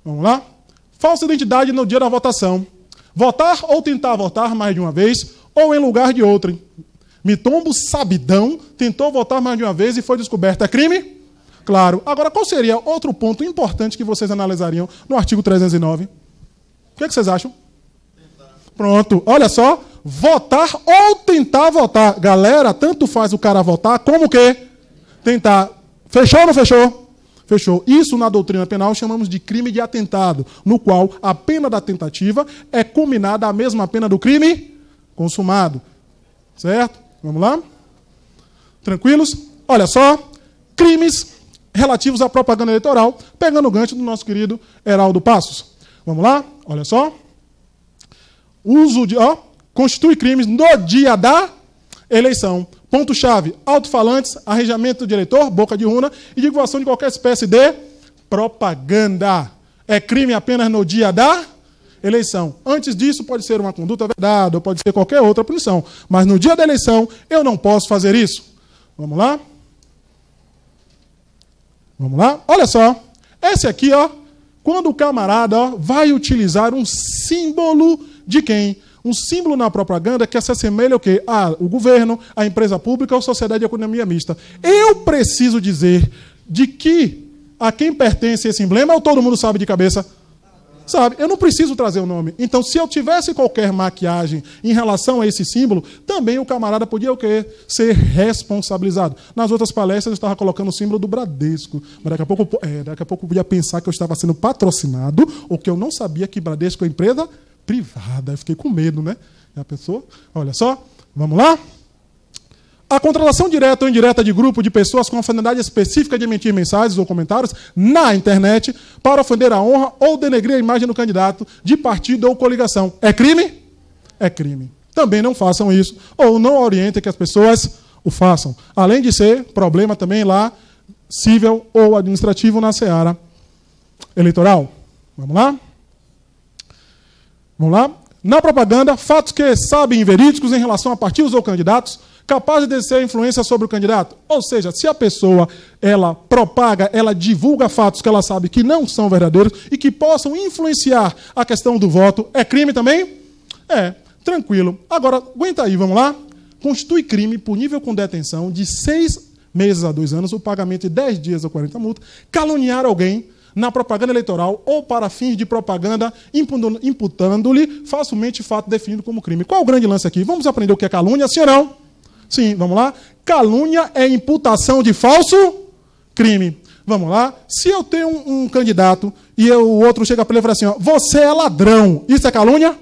Speaker 1: Vamos lá? Falsa identidade no dia da votação. Votar ou tentar votar mais de uma vez ou em lugar de outrem. Mitombo sabidão tentou votar mais de uma vez e foi descoberto. É crime? Claro. Agora, qual seria outro ponto importante que vocês analisariam no artigo 309? O que vocês acham? Tentar. Pronto. Olha só. Votar ou tentar votar. Galera, tanto faz o cara votar como o quê? Tentar. Fechou ou não fechou? Fechou. Isso, na doutrina penal, chamamos de crime de atentado, no qual a pena da tentativa é combinada à mesma pena do crime consumado. Certo? Vamos lá? Tranquilos? Olha só. Crimes relativos à propaganda eleitoral, pegando o gancho do nosso querido Heraldo Passos. Vamos lá? Olha só. Uso de... constitui crimes no dia da eleição. Ponto-chave: alto-falantes, arranjamento de eleitor, boca de urna e divulgação de qualquer espécie de propaganda. É crime apenas no dia da eleição. Antes disso, pode ser uma conduta vedada ou pode ser qualquer outra punição. Mas no dia da eleição, eu não posso fazer isso. Vamos lá? Vamos lá? Olha só. Esse aqui, quando o camarada vai utilizar um símbolo de quem? Um símbolo na propaganda que se assemelha ao quê? O governo, a empresa pública ou sociedade de economia mista. Eu preciso dizer de que a quem pertence esse emblema ou todo mundo sabe de cabeça? Sabe? Eu não preciso trazer o nome. Então, se eu tivesse qualquer maquiagem em relação a esse símbolo, também o camarada podia o quê? Ser responsabilizado. Nas outras palestras eu estava colocando o símbolo do Bradesco. Mas daqui a pouco eu podia pensar que eu estava sendo patrocinado ou que eu não sabia que Bradesco é empresa privada. Eu fiquei com medo, né? E a pessoa, olha só, vamos lá? A contratação direta ou indireta de grupo de pessoas com a finalidade específica de emitir mensagens ou comentários na internet para ofender a honra ou denegrir a imagem do candidato de partido ou coligação. É crime? É crime. Também não façam isso ou não orientem que as pessoas o façam. Além de ser problema também lá, civil ou administrativo na seara eleitoral. Vamos lá? Vamos lá? Na propaganda, fatos que sabem verídicos em relação a partidos ou candidatos capazes de exercer influência sobre o candidato. Ou seja, se a pessoa ela propaga, ela divulga fatos que ela sabe que não são verdadeiros e que possam influenciar a questão do voto, é crime também? É, tranquilo. Agora, aguenta aí, vamos lá? Constitui crime punível com detenção de 6 meses a 2 anos, o pagamento de 10 dias ou 40 multas, caluniar alguém na propaganda eleitoral ou para fins de propaganda, imputando-lhe facilmente fato definido como crime. Qual o grande lance aqui? Vamos aprender o que é calúnia, sim ou não? Sim, vamos lá. Calúnia é imputação de falso crime. Vamos lá. Se eu tenho um candidato e o outro chega para ele e fala assim, você é ladrão. Isso é calúnia?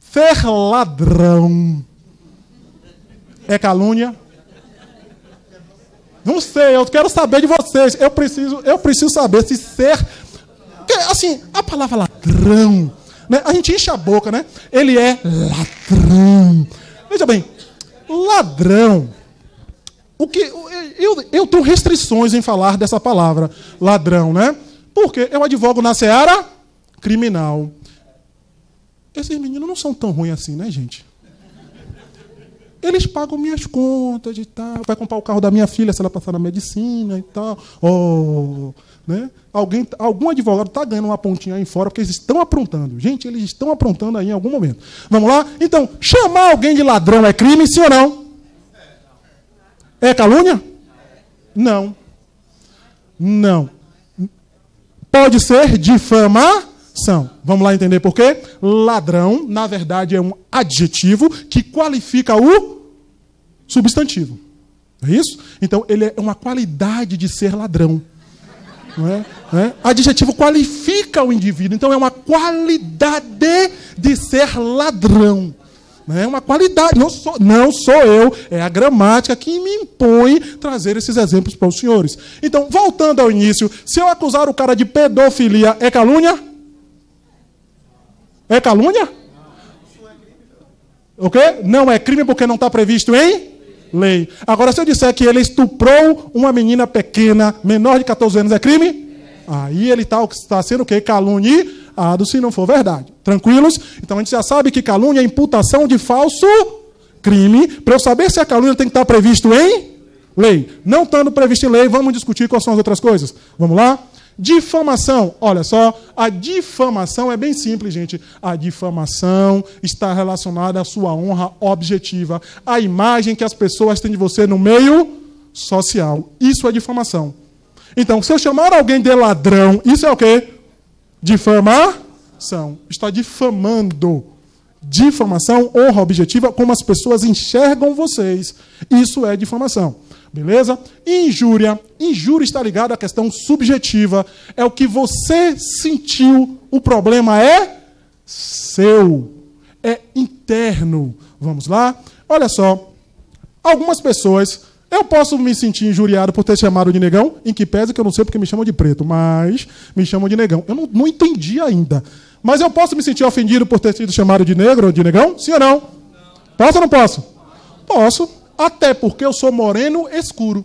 Speaker 1: Ser ladrão é calúnia? Não sei, eu quero saber de vocês. Eu preciso saber se ser... Porque, assim, a palavra ladrão, né? A gente enche a boca, né? Ele é ladrão. Veja bem, ladrão. Eu tenho restrições em falar dessa palavra, ladrão, né? Porque eu advogo na seara criminal. Esses meninos não são tão ruins assim, né, gente? Eles pagam minhas contas e tal. Vai comprar o carro da minha filha se ela passar na medicina e tal. Né? Algum advogado está ganhando uma pontinha aí fora porque eles estão aprontando. Gente, eles estão aprontando aí em algum momento. Vamos lá? Então, chamar alguém de ladrão é crime, sim ou não? É calúnia? Não. Não. Pode ser difamação. Vamos lá entender por quê? Ladrão, na verdade, é um adjetivo que qualifica o substantivo. É isso? Então, ele é uma qualidade de ser ladrão. Não é? Adjetivo qualifica o indivíduo. Então, é uma qualidade de ser ladrão. É uma qualidade. Não sou eu, é a gramática que me impõe trazer esses exemplos para os senhores. Então, voltando ao início, se eu acusar o cara de pedofilia, é calúnia? É calúnia? O quê? Não é crime porque não está previsto em lei. Agora, se eu disser que ele estuprou uma menina pequena, menor de 14 anos, é crime? Aí ele está sendo o quê? Caluniado, se não for verdade. Tranquilos? Então a gente já sabe que calúnia é imputação de falso crime. Para eu saber se a calúnia tem que estar previsto em lei. Não estando previsto em lei, vamos discutir quais são as outras coisas. Vamos lá? Difamação. Olha só, a difamação é bem simples, gente. A difamação está relacionada à sua honra objetiva, à imagem que as pessoas têm de você no meio social. Isso é difamação. Então, se eu chamar alguém de ladrão, isso é o quê? Difamação. Está difamando. Difamação, honra objetiva, como as pessoas enxergam vocês. Isso é difamação. Beleza? Injúria. Injúria está ligada à questão subjetiva. É o que você sentiu. O problema é seu. É interno. Vamos lá? Olha só. Algumas pessoas... Eu posso me sentir injuriado por ter chamado de negão, em que pese que eu não sei porque me chamam de preto, mas me chamam de negão. Eu não entendi ainda. Mas eu posso me sentir ofendido por ter sido chamado de negro ou de negão? Sim ou não? Não. Posso ou não posso? Posso. Até porque eu sou moreno escuro.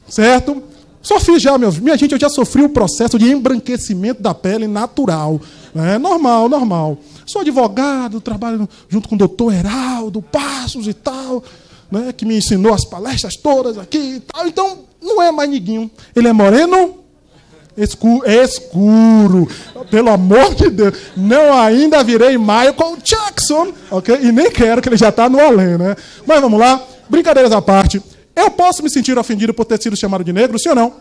Speaker 1: Certo? Só fiz já, minha gente, eu já sofri o processo de embranquecimento da pele natural. É normal, normal. Sou advogado, trabalho junto com o doutor Heraldo Passos e tal, né, que me ensinou as palestras todas aqui e tal. Então, não é mais niguinho. Ele é moreno escuro. Pelo amor de Deus. Não ainda virei Michael Jackson, ok? E nem quero, que ele já está no além, né? Mas vamos lá. Brincadeiras à parte. Eu posso me sentir ofendido por ter sido chamado de negro, sim ou não?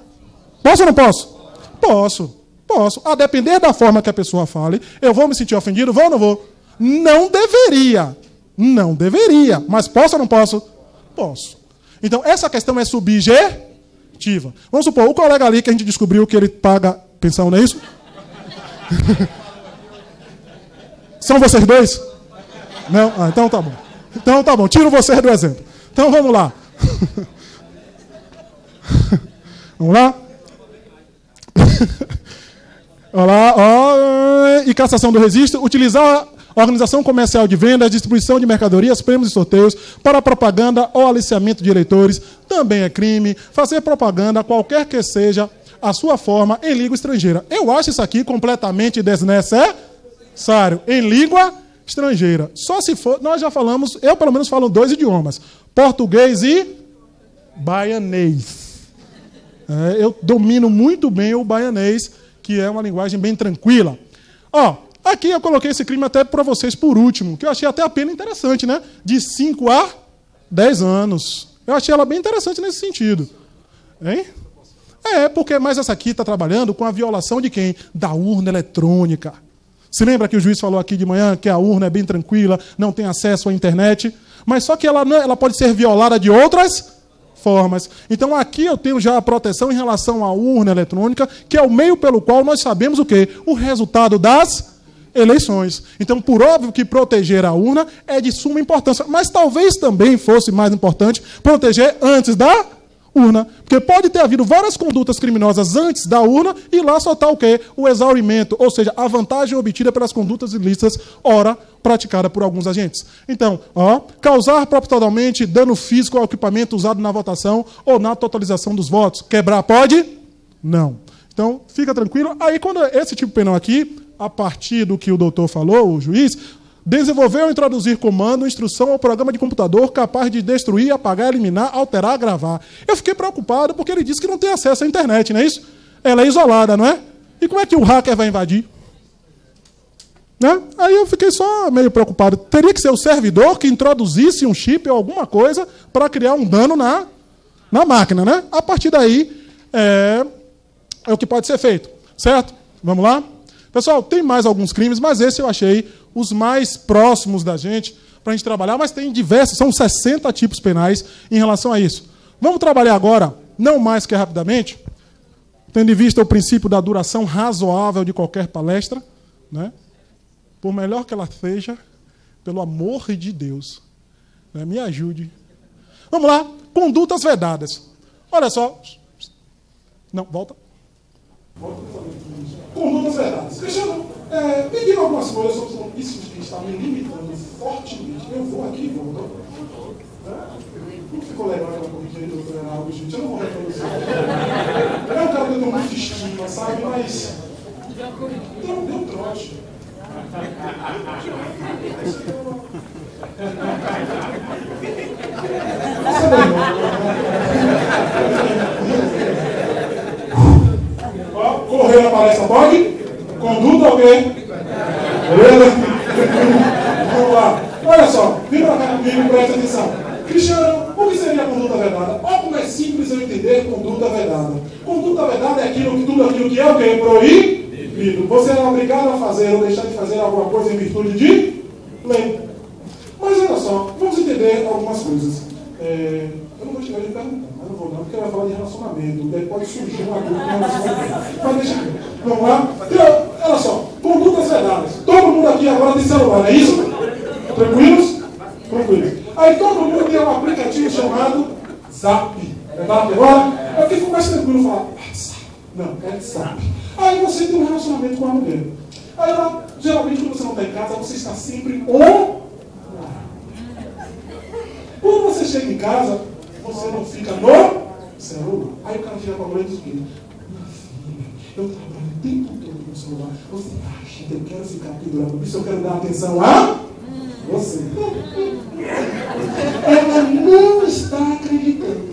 Speaker 1: Posso ou não posso? Posso. A depender da forma que a pessoa fale, eu vou me sentir ofendido, vou ou não vou? Não deveria. Mas posso ou não posso? Posso. Então, essa questão é subjetiva. Vamos supor, o colega ali que a gente descobriu que ele paga pensão, não é isso? São vocês dois? Não? Ah, então tá bom. Então tá bom, tiro vocês do exemplo. Então vamos lá. Vamos lá? Olá, e cassação do registro. Utilizar a organização comercial de vendas, distribuição de mercadorias, prêmios e sorteios para propaganda ou aliciamento de eleitores também é crime. Fazer propaganda, qualquer que seja a sua forma, em língua estrangeira. Eu acho isso aqui completamente desnecessário. Em língua estrangeira. Só se for... Nós já falamos... Eu, pelo menos, falo 2 idiomas. Português e baianês. Eu domino muito bem o baianês, que é uma linguagem bem tranquila. Ó, aqui eu coloquei esse crime até para vocês por último, que eu achei até a pena interessante, né? De 5 a 10 anos. Eu achei ela bem interessante nesse sentido. Hein? Porque mais essa aqui está trabalhando com a violação de quem? Da urna eletrônica. Se lembra que o juiz falou aqui de manhã que a urna é bem tranquila, não tem acesso à internet, mas só que ela pode ser violada de outras formas. Então aqui eu tenho já a proteção em relação à urna eletrônica, que é o meio pelo qual nós sabemos o quê? O resultado das eleições. Então, por óbvio que proteger a urna é de suma importância, mas talvez também fosse mais importante proteger antes da urna. Porque pode ter havido várias condutas criminosas antes da urna e lá só está o quê? O exaurimento, ou seja, a vantagem obtida pelas condutas ilícitas, ora praticada por alguns agentes. Então, causar propositalmente dano físico ao equipamento usado na votação ou na totalização dos votos. Quebrar pode? Não. Então, fica tranquilo. Aí, quando esse tipo penal aqui, a partir do que o doutor falou, o juiz, desenvolver ou introduzir comando, instrução ou programa de computador capaz de destruir, apagar, eliminar, alterar, gravar. Eu fiquei preocupado porque ele disse que não tem acesso à internet, não é isso? Ela é isolada, não é? E como é que o hacker vai invadir? Né? Aí eu fiquei só meio preocupado. Teria que ser o servidor que introduzisse um chip ou alguma coisa para criar um dano na máquina. Né? A partir daí, é o que pode ser feito. Certo? Vamos lá? Pessoal, tem mais alguns crimes, mas esse eu achei os mais próximos da gente para a gente trabalhar, mas tem diversos, são 60 tipos penais em relação a isso. Vamos trabalhar agora, não mais que rapidamente, tendo em vista o princípio da duração razoável de qualquer palestra, né? Por melhor que ela seja, pelo amor de Deus, né? Me ajude. Vamos lá, condutas vedadas. Olha só. Não, volta. Condutas vedadas. Cristiano, pedindo algumas coisas sobre isso que está me limitando fortemente. Eu vou aqui e vou. Não ficou legal aquela corrigida do doutor Heraldo, gente. Eu não vou reproduzir. É um cara que eu tenho muita estima, sabe? Mas. Deu trote. Correr na palestra pode? Conduta o quê? Beleza? Vamos lá. Olha só, vem pra cá comigo e presta atenção. Cristiano, o que seria a conduta vedada? Olha como é simples eu entender conduta vedada. Conduta vedada é tudo aquilo que é o quê? Proibido. Você é obrigado a fazer ou deixar de fazer alguma coisa em virtude de lei. Mas olha só, vamos entender algumas coisas. Eu não vou chegar de perguntar, mas não vou não, porque ela vai falar de relacionamento. Daí pode surgir uma dúvida em relação a isso. Mas deixa aqui. Vamos lá? Então, olha só, condutas vedadas. Todo mundo aqui agora tem celular, não é isso? Tranquilos? Tranquilos. Aí todo mundo tem um aplicativo chamado Zap. Verdade agora? É porque fica mais tranquilo falar WhatsApp. Não, é Zap. Aí você tem um relacionamento com a mulher. Aí ela, geralmente quando você não está em casa, você está sempre online. Quando você chega em casa, você não fica no celular. Aí o cara chega com a mulher e diz: minha filha, eu trabalho o tempo todo no celular. Você acha que eu quero ficar pendurado por isso? Eu quero dar atenção a você. Ela não está acreditando.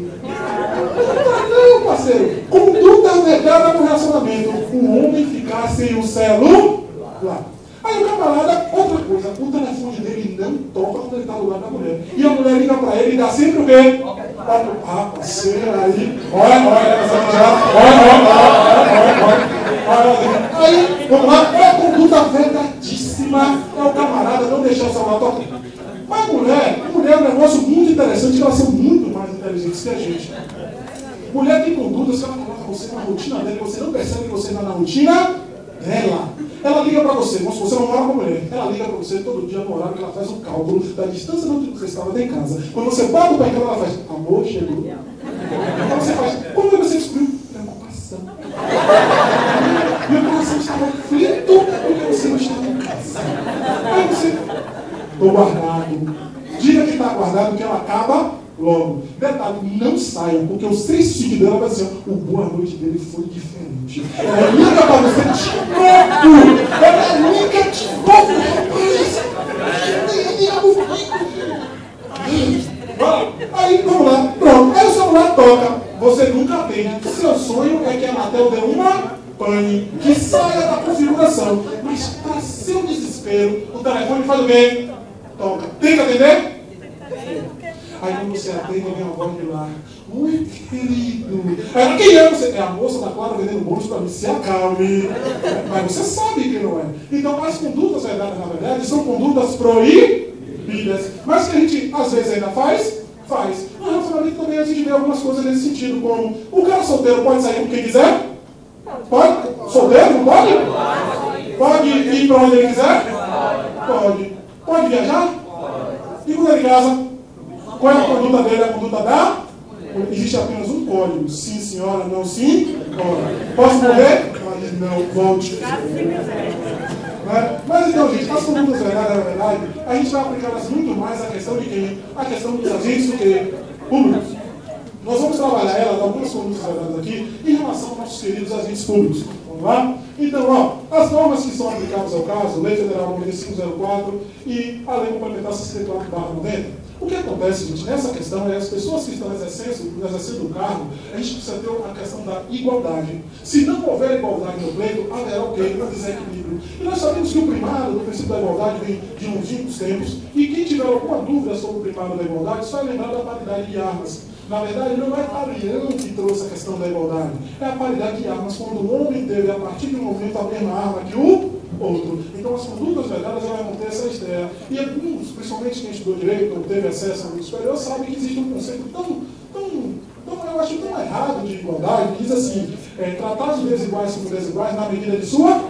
Speaker 1: Não, parceiro. Conduta vedada no relacionamento. O homem ficar sem o celular. Aí o camarada, outra coisa, o telefone dele não toca quando ele está do lado da mulher. E a mulher liga para ele e dá sempre o quê? Ah, parceiro, aí. Olha. Aí, vamos lá, é a conduta vedadíssima. É o camarada não deixar o celular tocar. Mas mulher é um negócio muito interessante, que elas são muito mais inteligentes que a gente. Mulher tem condutas que ela coloca você na rotina dela, você não percebe que você está na rotina dela. Ela liga para você, como se você não mora com a mulher. Ela liga para você todo dia no horário que ela faz um cálculo da distância de onde você estava até em casa. Quando você bate o pé, ela faz: amor, chegou. Aí você faz: como você descobriu? Preocupação. Meu coração estava aflito porque você não estava em casa. Aí você: estou guardado. Diga que está guardado, que ela acaba logo. Detalhe, não saia, porque o sexto dela vai dizer: o boa noite dele foi diferente. Ela liga para você de novo. Ela liga de novo, rapaz. Aí, vamos lá. Pronto. Aí o celular toca. Você nunca atende. Seu sonho é que a Anatel dê uma pane, que saia da configuração. Mas, para seu desespero, o telefone faz o quê? Toca. Tem que atender? Aí quando você atende, vem uma voz de lá: oi, querido. Aí, quem é você? É a moça da quadra vendendo bolos para mim. Se acalme. Mas você sabe que não é. Então, as condutas vedadas, na verdade, são condutas proibidas. Mas que a gente, às vezes, ainda faz. No relacionamento também a gente vê algumas coisas nesse sentido, como: o cara solteiro pode sair com quem quiser? Pode? Solteiro, não pode? Pode ir para onde ele quiser? Pode. Pode viajar? E quando ele casa? Qual é a conduta dele? A conduta da? Existe apenas um código: sim, senhora, não, sim, senhora. Posso morrer? Mas não, volte. Mas então, gente, as condutas vedadas, na verdade, a gente vai aplicá-las muito mais à questão de quem? A questão dos agentes do que públicos. Nós vamos trabalhar elas, algumas condutas vedadas aqui, em relação aos nossos queridos agentes públicos. Vamos lá? Então, ó, as normas que são aplicadas ao caso, Lei Federal 9504 e a Lei Complementar 64/90. O que acontece, gente, nessa questão é as pessoas que estão exercendo o cargo, a gente precisa ter a questão da igualdade. Se não houver igualdade no pleito, haverá o quê? Um desequilíbrio. E nós sabemos que o primário do princípio da igualdade vem de longínquos tempos, e quem tiver alguma dúvida sobre o primário da igualdade, só vai lembrar da paridade de armas. Na verdade, não é Parião que trouxe a questão da igualdade, é a paridade de armas, quando o homem teve, a partir de um momento, a mesma arma que o outro. Então, as condutas vedadas vão ter essa ideia. E alguns, principalmente quem estudou direito ou teve acesso ao nível superior, sabe que existe um conceito eu acho tão errado de igualdade, que diz assim, tratar os desiguais como desiguais na medida de sua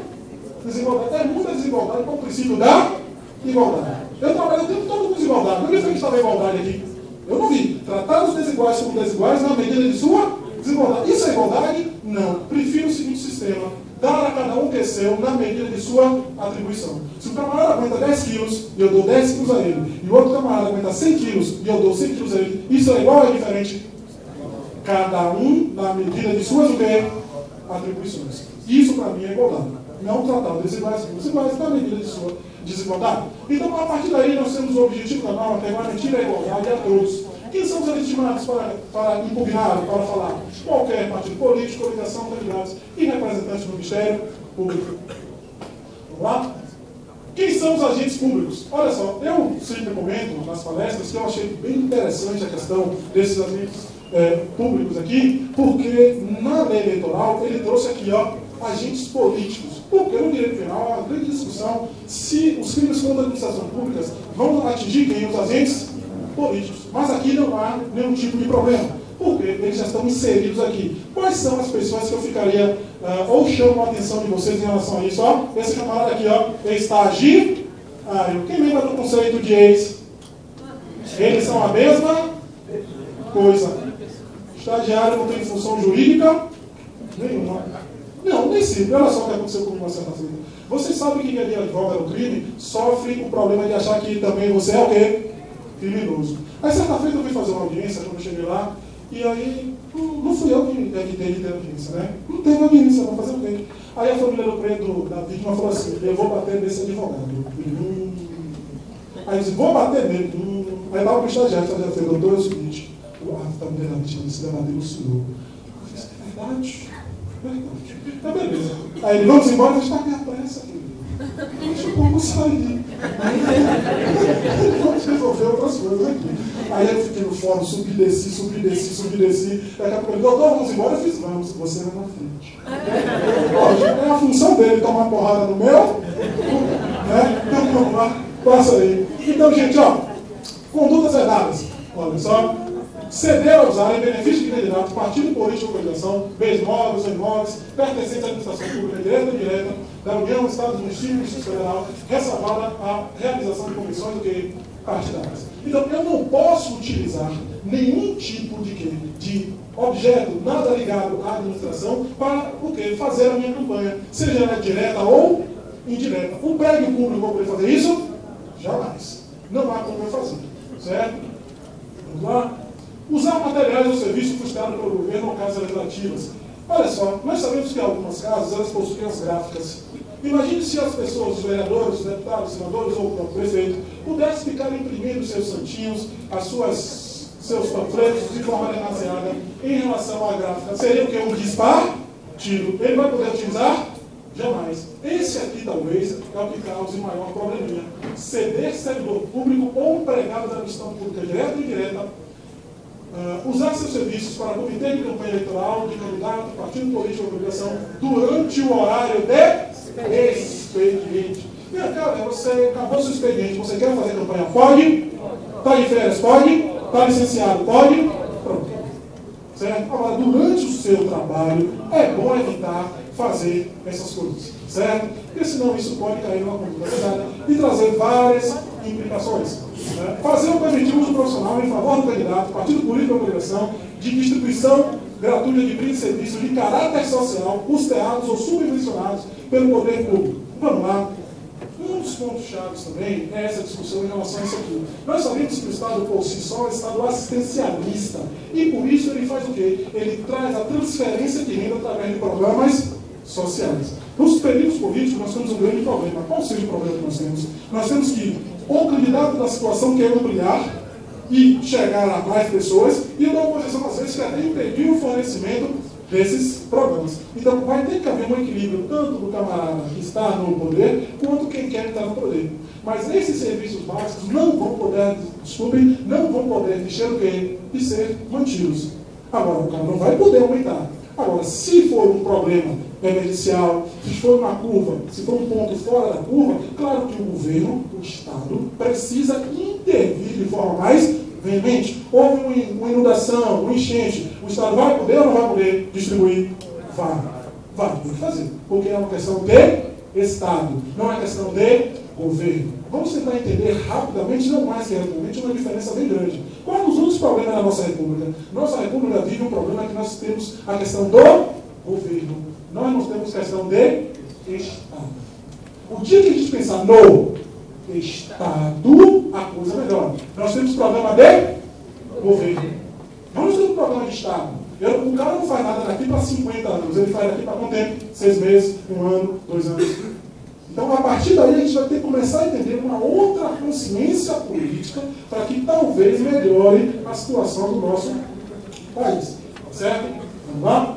Speaker 1: desigualdade. É muita desigualdade com o princípio da igualdade. Eu trabalho o tempo todo com desigualdade. Não vi que estava a igualdade aqui. Eu não vi. Tratar os desiguais como desiguais na medida de sua desigualdade. Isso é igualdade? Não. Prefiro o seguinte sistema. Dar a cada um o que é seu na medida de sua atribuição. Se o camarada aguenta 10 quilos e eu dou 10 quilos a ele, e o outro camarada aguenta 100 quilos e eu dou 100 quilos a ele, isso é igual ou é diferente? Cada um na medida de suas o quê? Atribuições. Isso para mim é igualdade. Não tratar os desiguais como desiguais na medida de sua desigualdade. Então, a partir daí, nós temos o objetivo da norma, que é garantir a igualdade a todos. Quem são os legitimados para impugnar, para falar? Qualquer partido político, coligação, candidatos e representantes do Ministério Público. Vamos lá? Quem são os agentes públicos? Olha só, eu sempre comento nas palestras que eu achei bem interessante a questão desses agentes públicos aqui, porque na lei eleitoral ele trouxe aqui, ó, agentes políticos. Porque no direito penal há uma grande discussão se os crimes contra a administração pública vão atingir quem? Os agentes políticos. Mas aqui não há nenhum tipo de problema, porque eles já estão inseridos aqui. Quais são as pessoas que eu ficaria, ou chamo a atenção de vocês em relação a isso? Ó, esse camarada aqui, ó, estagiário. Quem lembra do conceito de ex? Eles são a mesma coisa. Estagiário não tem função jurídica nenhuma. Não, nem sempre. Olha só o que aconteceu comigo uma certa feita. Vocês sabem que quem advoga no crime sofre o problema de achar que também você é o quê? Criminoso. Aí certa feita eu fui fazer uma audiência quando eu cheguei lá, e aí não fui eu que evitei de ter audiência, né? Não teve audiência, vou fazer o quê? Aí a família do preto da vítima falou assim, eu vou bater nesse advogado. Aí eu disse, vou bater nele. Aí estava o estagiário fez, doutor, é o seguinte, a família da vítima disse, vai bater no senhor. Eu disse, é verdade. Tá beleza. Aí ele, vamos embora, a gente está aqui à pressa, querido. Deixa o povo sair. Vamos resolver outras coisas aqui. Aí eu fiquei no fórum, subi, desci. Daqui a pouco ele, doutor, vamos embora? Eu fiz, vamos, você vai na frente. Lógico, é a função dele tomar uma porrada no meu, né? Então vamos lá, passa aí. Então, gente, ó, condutas erradas. Olha só. Ceder a usar em benefício de candidato, partido político ou organização, bens móveis ou imóveis, pertencentes à administração pública direta ou indireta, da União, Estado, Município e Distrito Federal, ressalvada a realização de convenções do que partidárias. Então, eu não posso utilizar nenhum tipo de objeto, nada ligado à administração, para o quê? Fazer a minha campanha, seja ela direta ou indireta. Um prédio público vai poder fazer isso? Jamais. Não há como eu fazer. Certo? Vamos lá? Usar materiais ou serviços frustrados pelo governo ou casas legislativas. Olha só, nós sabemos que em algumas casas elas possuem as gráficas. Imagine se as pessoas, os vereadores, os deputados, os senadores ou o próprio prefeito, pudessem ficar imprimindo seus santinhos, seus panfletos de forma demasiada em relação à gráfica. Seria o que? Um despartido. Ele vai poder utilizar? Jamais. Esse aqui, talvez, é o que causa o maior probleminha. Ceder servidor público ou empregado da administração pública direta ou indireta, usar seus serviços para comitê de campanha eleitoral, de candidato, partido político ou coligação, durante o horário de expediente. Minha cara, você acabou seu expediente, você quer fazer campanha? Pode. Está de férias? Pode. Está licenciado? Pode. Pronto. Certo? Agora, durante o seu trabalho, é bom evitar fazer essas coisas. Certo? Porque senão isso pode cair numa conduta errada e trazer várias implicações. Fazer o permitido uso profissional em favor do candidato, partido político ou coligação, de distribuição gratuita de bens e serviços de caráter social, custeados ou subvencionados pelo poder público. Vamos lá. Um dos pontos chaves também é essa discussão em relação a isso aqui. Nós sabemos que o Estado por si só é um Estado assistencialista. E por isso ele faz o quê? Ele traz a transferência de renda através de programas sociais. Nos períodos políticos, nós temos um grande problema. Qual seja o problema que nós temos? Nós temos que o candidato da situação quer ampliar e chegar a mais pessoas, e a oposição, às vezes, quer até impedir o fornecimento desses programas. Então, vai ter que haver um equilíbrio, tanto do camarada que está no poder, quanto quem quer estar no poder. Mas esses serviços básicos não vão poder, não vão poder deixar o quê? De ser mantidos. Agora, o cara não vai poder aumentar. Agora, se for um problema emergencial, se for uma curva, se for um ponto fora da curva, claro que o governo, o Estado, precisa intervir de forma mais veemente. Houve uma inundação, uma enchente, o Estado vai poder ou não vai poder distribuir? Vai ter que fazer. Porque é uma questão de Estado, não é questão de governo. Vamos tentar entender rapidamente, não mais que rapidamente, uma diferença bem grande. Qual é um dos outros problemas da nossa República? Nossa República vive um problema que nós temos a questão do governo. Nós não temos questão de Estado. O dia que a gente pensar no Estado, a coisa melhora. Nós temos problema de governo. Nós temos problema de Estado. O cara não faz nada daqui para 50 anos. Ele faz daqui para quanto tempo? 6 meses, 1 ano, 2 anos. Então, a partir daí, a gente vai ter que começar a entender uma outra consciência política para que talvez melhore a situação do nosso país. Certo? Vamos lá?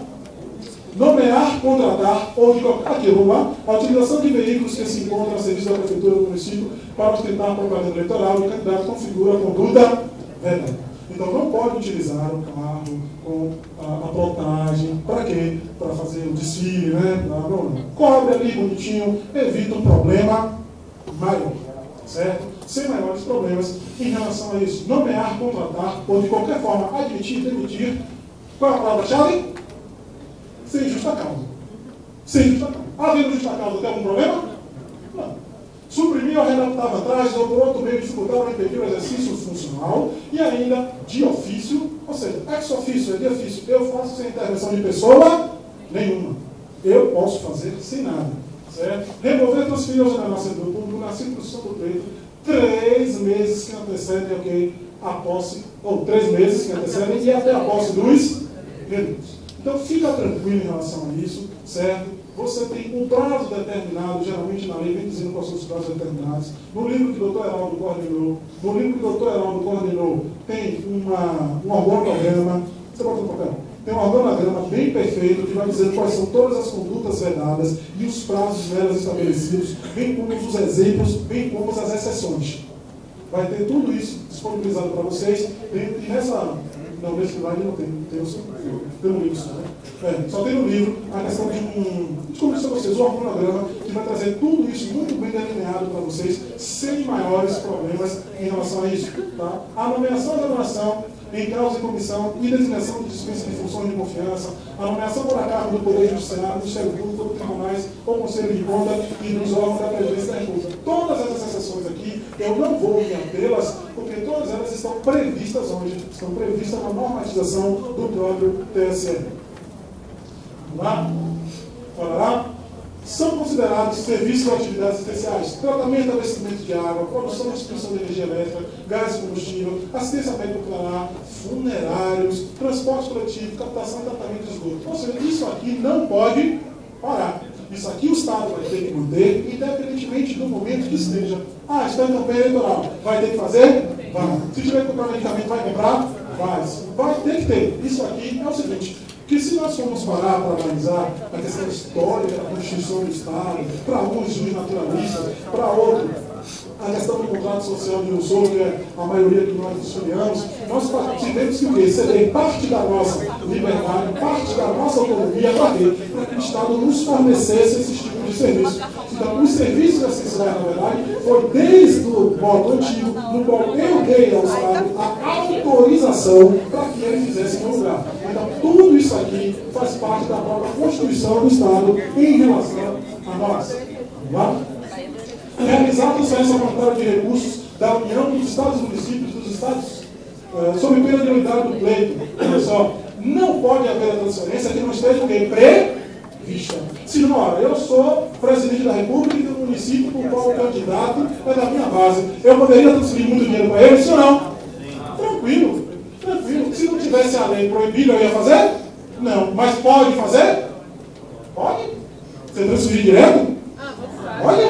Speaker 1: Nomear, contratar ou de qualquer... Aqui, vamos lá. A utilização de veículos que se encontram a serviço da Prefeitura do município para ostentar a propaganda eleitoral e o candidato configura a conduta vedada. Então, não pode utilizar o carro com a plotagem. Para quê? Para fazer o desfile, né? Não. Cobre ali bonitinho, evita um problema maior. Certo? Sem maiores problemas em relação a isso. Nomear, contratar ou de qualquer forma admitir, demitir. Qual é a palavra-chave? Sem justa causa. Sem justa causa. Havendo justa causa, tem algum problema? Não. Suprimir ou readaptar vantagens ou por outro meio dificultar ou impedir o exercício funcional e ainda de ofício, ou seja, ex ofício, é de ofício, eu faço sem intervenção de pessoa nenhuma. Eu posso fazer sem nada. Certo? Remover, transferir ao ordenamento do público na circunstância do pleito 3 meses que antecedem a posse, ou 3 meses que antecedem e até a posse dos redutos. Então, fica tranquilo em relação a isso, certo? Você tem um prazo determinado, geralmente na lei vem dizendo quais são os prazos determinados. No livro que o Dr. Heraldo coordenou, tem um organograma, você bota no papel, tem um organograma bem perfeito que vai dizendo quais são todas as condutas vedadas e os prazos nelas estabelecidos, bem como os exemplos, bem como as exceções. Vai ter tudo isso disponibilizado para vocês e nessa... Não, nesse slide não tem no livro só, né? Só tem no livro a questão de como disse a vocês, o organograma, que vai trazer tudo isso muito bem delineado para vocês, sem maiores problemas em relação a isso. Tá? A nomeação e donação em causa e comissão e designação de dispensa de funções de confiança, a nomeação por cargo do Poder Judiciário, do Ministério Público, dos tribunais, ou Conselho de Conta e dos órgãos da Presidência da República. Todas essas exceções aqui, eu não vou me atê-las, porque todas elas estão previstas onde? Estão previstas na normatização do próprio TSE. Vamos lá? Bora lá? São considerados serviços ou atividades essenciais: tratamento e abastecimento de água, produção e distribuição de energia elétrica, gás e combustível, assistência médico-hospitalar, funerários, transporte coletivo, captação e tratamento de esgoto. Ou seja, isso aqui não pode parar. Isso aqui o Estado vai ter que manter, independentemente do momento que esteja. Ah, está em campanha eleitoral. Vai ter que fazer? Vai. Se tiver que comprar medicamento, vai comprar? Vai ter que ter. Isso aqui é o seguinte: que se nós formos parar para analisar a questão histórica da Constituição do Estado, para alguns juízes naturalistas, para outros, a questão do contrato social de Rousseau, que é a maioria que nós estudamos, nós tivemos que ceder parte da nossa liberdade, parte da nossa autonomia para quê? Para que o Estado nos fornecesse esses tipos de serviços. Então, os serviços essenciais, na verdade, foi desde o modo antigo, no qual eu dei ao Estado a autorização para que ele fizesse no lugar. Então, tudo isso aqui faz parte da própria Constituição do Estado em relação a nós. Vamos lá? Realizar a transferência voluntária de recursos da União dos Estados e Municípios dos Estados sob pena de unidade do pleito. Olha só, não pode haver a transferência que não esteja prevista. Se não, olha, eu sou presidente da República e do município com o qual o candidato é da minha base. Eu poderia transferir muito dinheiro para ele, sim ou não? Tranquilo. Se não tivesse a lei proibida, eu ia fazer? Não. Mas pode fazer? Pode? Você transferir direto? Pode?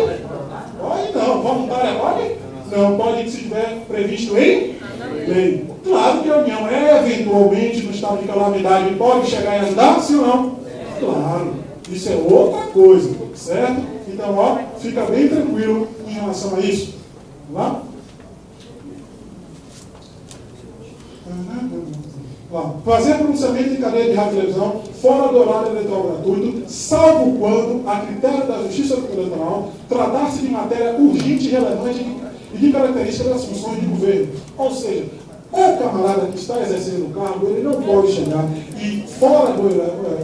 Speaker 1: Pode não. Voluntária pode? Não, pode se tiver previsto em lei. Claro que a União, eventualmente, no estado de calamidade, pode chegar e ajudar, sim ou não? Claro. Isso é outra coisa, certo? Então, ó, fica bem tranquilo em relação a isso. Vamos lá? Fazer pronunciamento em cadeia de rádio e televisão fora do horário eleitoral gratuito, salvo quando, a critério da Justiça Eleitoral, tratar-se de matéria urgente e relevante e de características das funções de governo. Ou seja, o camarada que está exercendo o cargo, ele não pode chegar e, fora do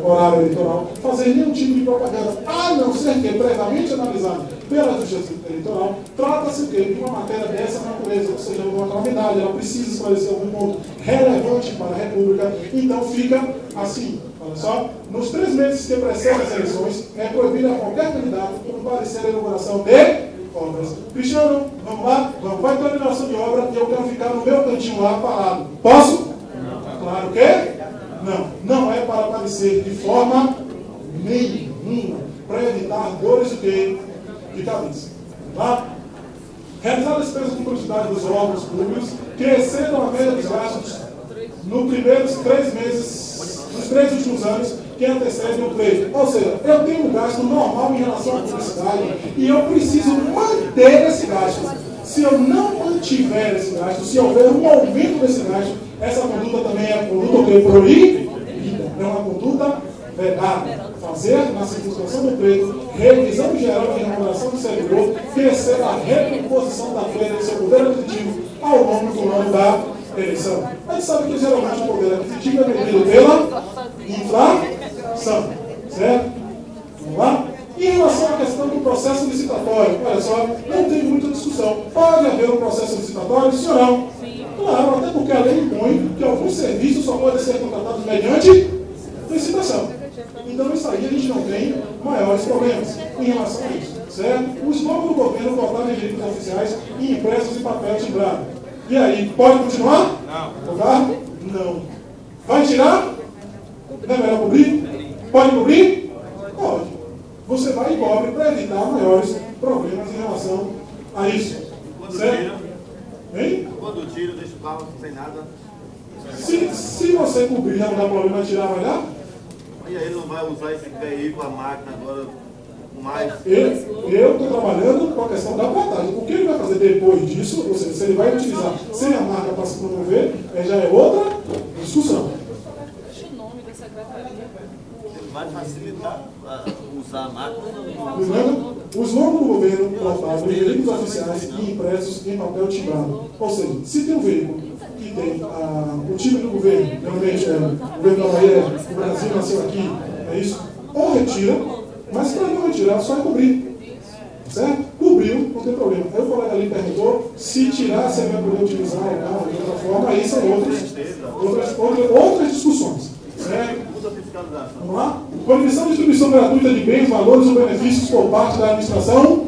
Speaker 1: horário eleitoral, fazer nenhum tipo de propaganda, a não ser que, previamente analisado pela Justiça Eleitoral, trata-se de uma matéria dessa natureza, ou seja, uma calamidade, ela precisa esclarecer algum ponto relevante para a República, então fica assim, olha só, nos 3 meses que precedem as eleições, é proibido a qualquer candidato comparecer à elaboração de obras. Cristiano, vamos lá? Vamos, vai ter a elaboração de obra e eu quero ficar no meu cantinho lá parado. Posso? Não. Claro que? Não. Não é para aparecer de forma nenhuma, para evitar dores de cabeça. Tá? Realizar despesas de publicidade dos órgãos públicos que excedam a média dos gastos nos primeiros 3 meses, nos 3 últimos anos que antecedem o pleito. Ou seja, eu tenho um gasto normal em relação à publicidade e eu preciso manter esse gasto. Se eu não mantiver esse gasto, se houver um aumento desse gasto, essa conduta também é conduta proibida, é uma conduta vedada. Fazer, na circunscrição do pleito, revisão geral de remuneração do servidor que exceda a recomposição da feira de seu poder aquisitivo ao longo do ano da eleição. A gente sabe que geralmente o poder aquisitivo é medido pela inflação, certo? Vamos lá? Em relação à questão do processo licitatório, olha só, não tem muita discussão. Pode haver um processo licitatório, sim ou não? Claro, até porque a lei impõe que alguns serviços só podem ser contratados mediante licitação. Então, isso aí a gente não tem maiores problemas em relação a isso, certo? O slogan do governo botar em direitos oficiais e impressos em papel timbrado. E aí, pode continuar? Não. Lugar? Não. Vai tirar? Não é melhor cobrir? Pode cobrir? Pode. Você vai e cobre para evitar maiores problemas em relação a isso. Certo? Hein? Quando tira, deixa o carro sem nada. Se você cobrir, já não dá problema tirar, vai dar?
Speaker 2: E aí não vai usar esse veículo, a máquina agora mais?
Speaker 1: Eu estou trabalhando com a questão da plotagem. O que ele vai fazer depois disso, ou seja, se ele vai utilizar sem a marca para se promover, já é outra discussão.
Speaker 3: Deixa o nome da secretaria.
Speaker 2: Ele vai facilitar usar a máquina?
Speaker 1: Lembrando, os nomes do governo plotado em veículos oficiais e impressos em papel timbrado. Ou seja, se tem um veículo que tem o time do governo, realmente o governo da Bahia, o Brasil nasceu aqui, é isso, ou retira, mas para não retirar, só é cobrir. Certo? Cobriu, não tem problema. Aí o colega ali perguntou se tirar, você vai poder utilizar o carro de outra forma, aí são outras discussões. Certo? Vamos lá? Proibição de distribuição gratuita de bens, valores ou benefícios por parte da administração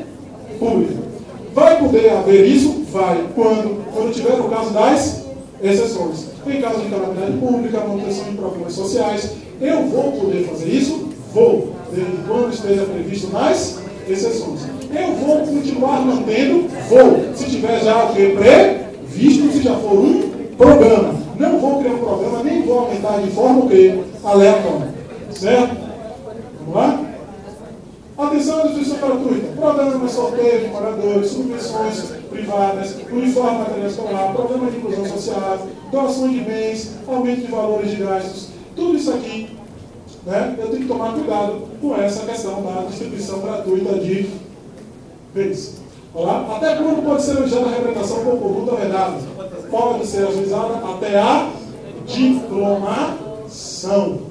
Speaker 1: pública. Vai poder haver isso? Vai. Quando tiver o caso das exceções. Em caso de calamidade pública, manutenção de problemas sociais, eu vou poder fazer isso? Vou. Desde quando esteja previsto nas exceções. Eu vou continuar mantendo? Vou. Se tiver já o que previsto, se já for um programa. Não vou criar um programa, nem vou aumentar de forma o que? Aleatória. Certo? Vamos lá? Atenção à distribuição gratuita. Programas, sorteio de moradores, subvenções privadas, uniforme material escolar, programa de inclusão social, doações de bens, aumento de valores de gastos. Tudo isso aqui, né, eu tenho que tomar cuidado com essa questão da distribuição gratuita de bens. Olá? Até quando pode ser realizada a representação por conduta vedada? Pode ser ajuizada até a diplomação.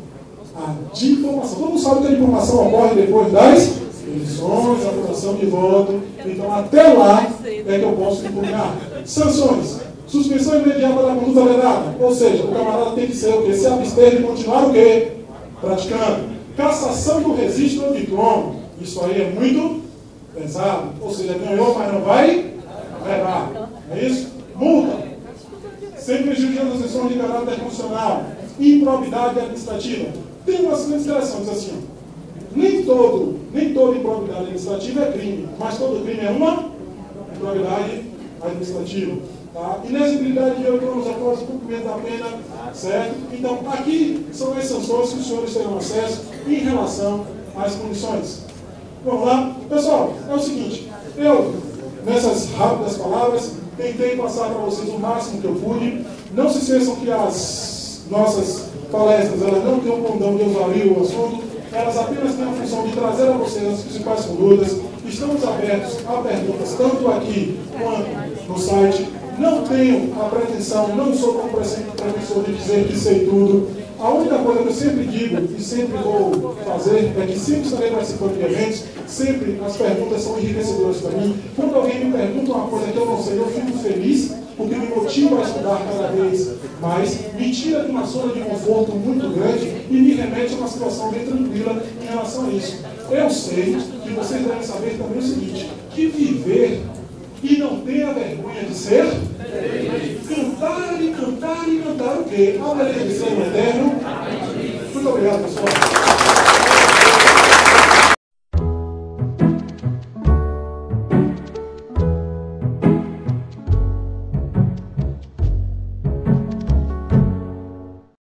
Speaker 1: A diplomação. Todo mundo sabe que a diplomação ocorre depois das eleições, aprovação de voto. Então, até lá é que eu posso impugnar. Sanções. Suspensão imediata da conduta vedada. Ou seja, o camarada tem que ser o quê? Se abster de continuar o quê? Praticando. Cassação do registro ou diploma. Isso aí é muito pesado. Ou seja, ganhou, mas não vai levar. É isso? Multa. Sem prejuízo das sessões de caráter constitucional. Improbidade administrativa. Tem umas grandes interessantes assim. Nem todo nem toda improbidade administrativa é crime, mas todo crime é uma improbidade administrativa. Tá? Inexigibilidade de 8 anos após o cumprimento da pena, certo? Então, aqui são as sanções que os senhores terão acesso em relação às punições. Vamos lá? Pessoal, é o seguinte, eu, nessas rápidas palavras, tentei passar para vocês o máximo que eu pude. Não se esqueçam que as nossas palestras, elas não têm o condão de valer o assunto, elas apenas têm a função de trazer a vocês as principais condutas. Estamos abertos a perguntas, tanto aqui quanto no site. Não tenho a pretensão, não sou como professor de dizer que sei tudo. A única coisa que eu sempre digo e sempre vou fazer é que sempre estarei participando de eventos, sempre as perguntas são enriquecedoras para mim. Quando alguém me pergunta uma coisa que eu não sei, eu fico feliz, porque me motiva a estudar cada vez mais, me tira de uma zona de conforto muito grande e me remete a uma situação bem tranquila em relação a isso. Eu sei que vocês devem saber também o seguinte, que viver e não ter a vergonha de ser, cantar e cantar e cantar o quê? A beleza de ser o eterno. Muito obrigado, pessoal.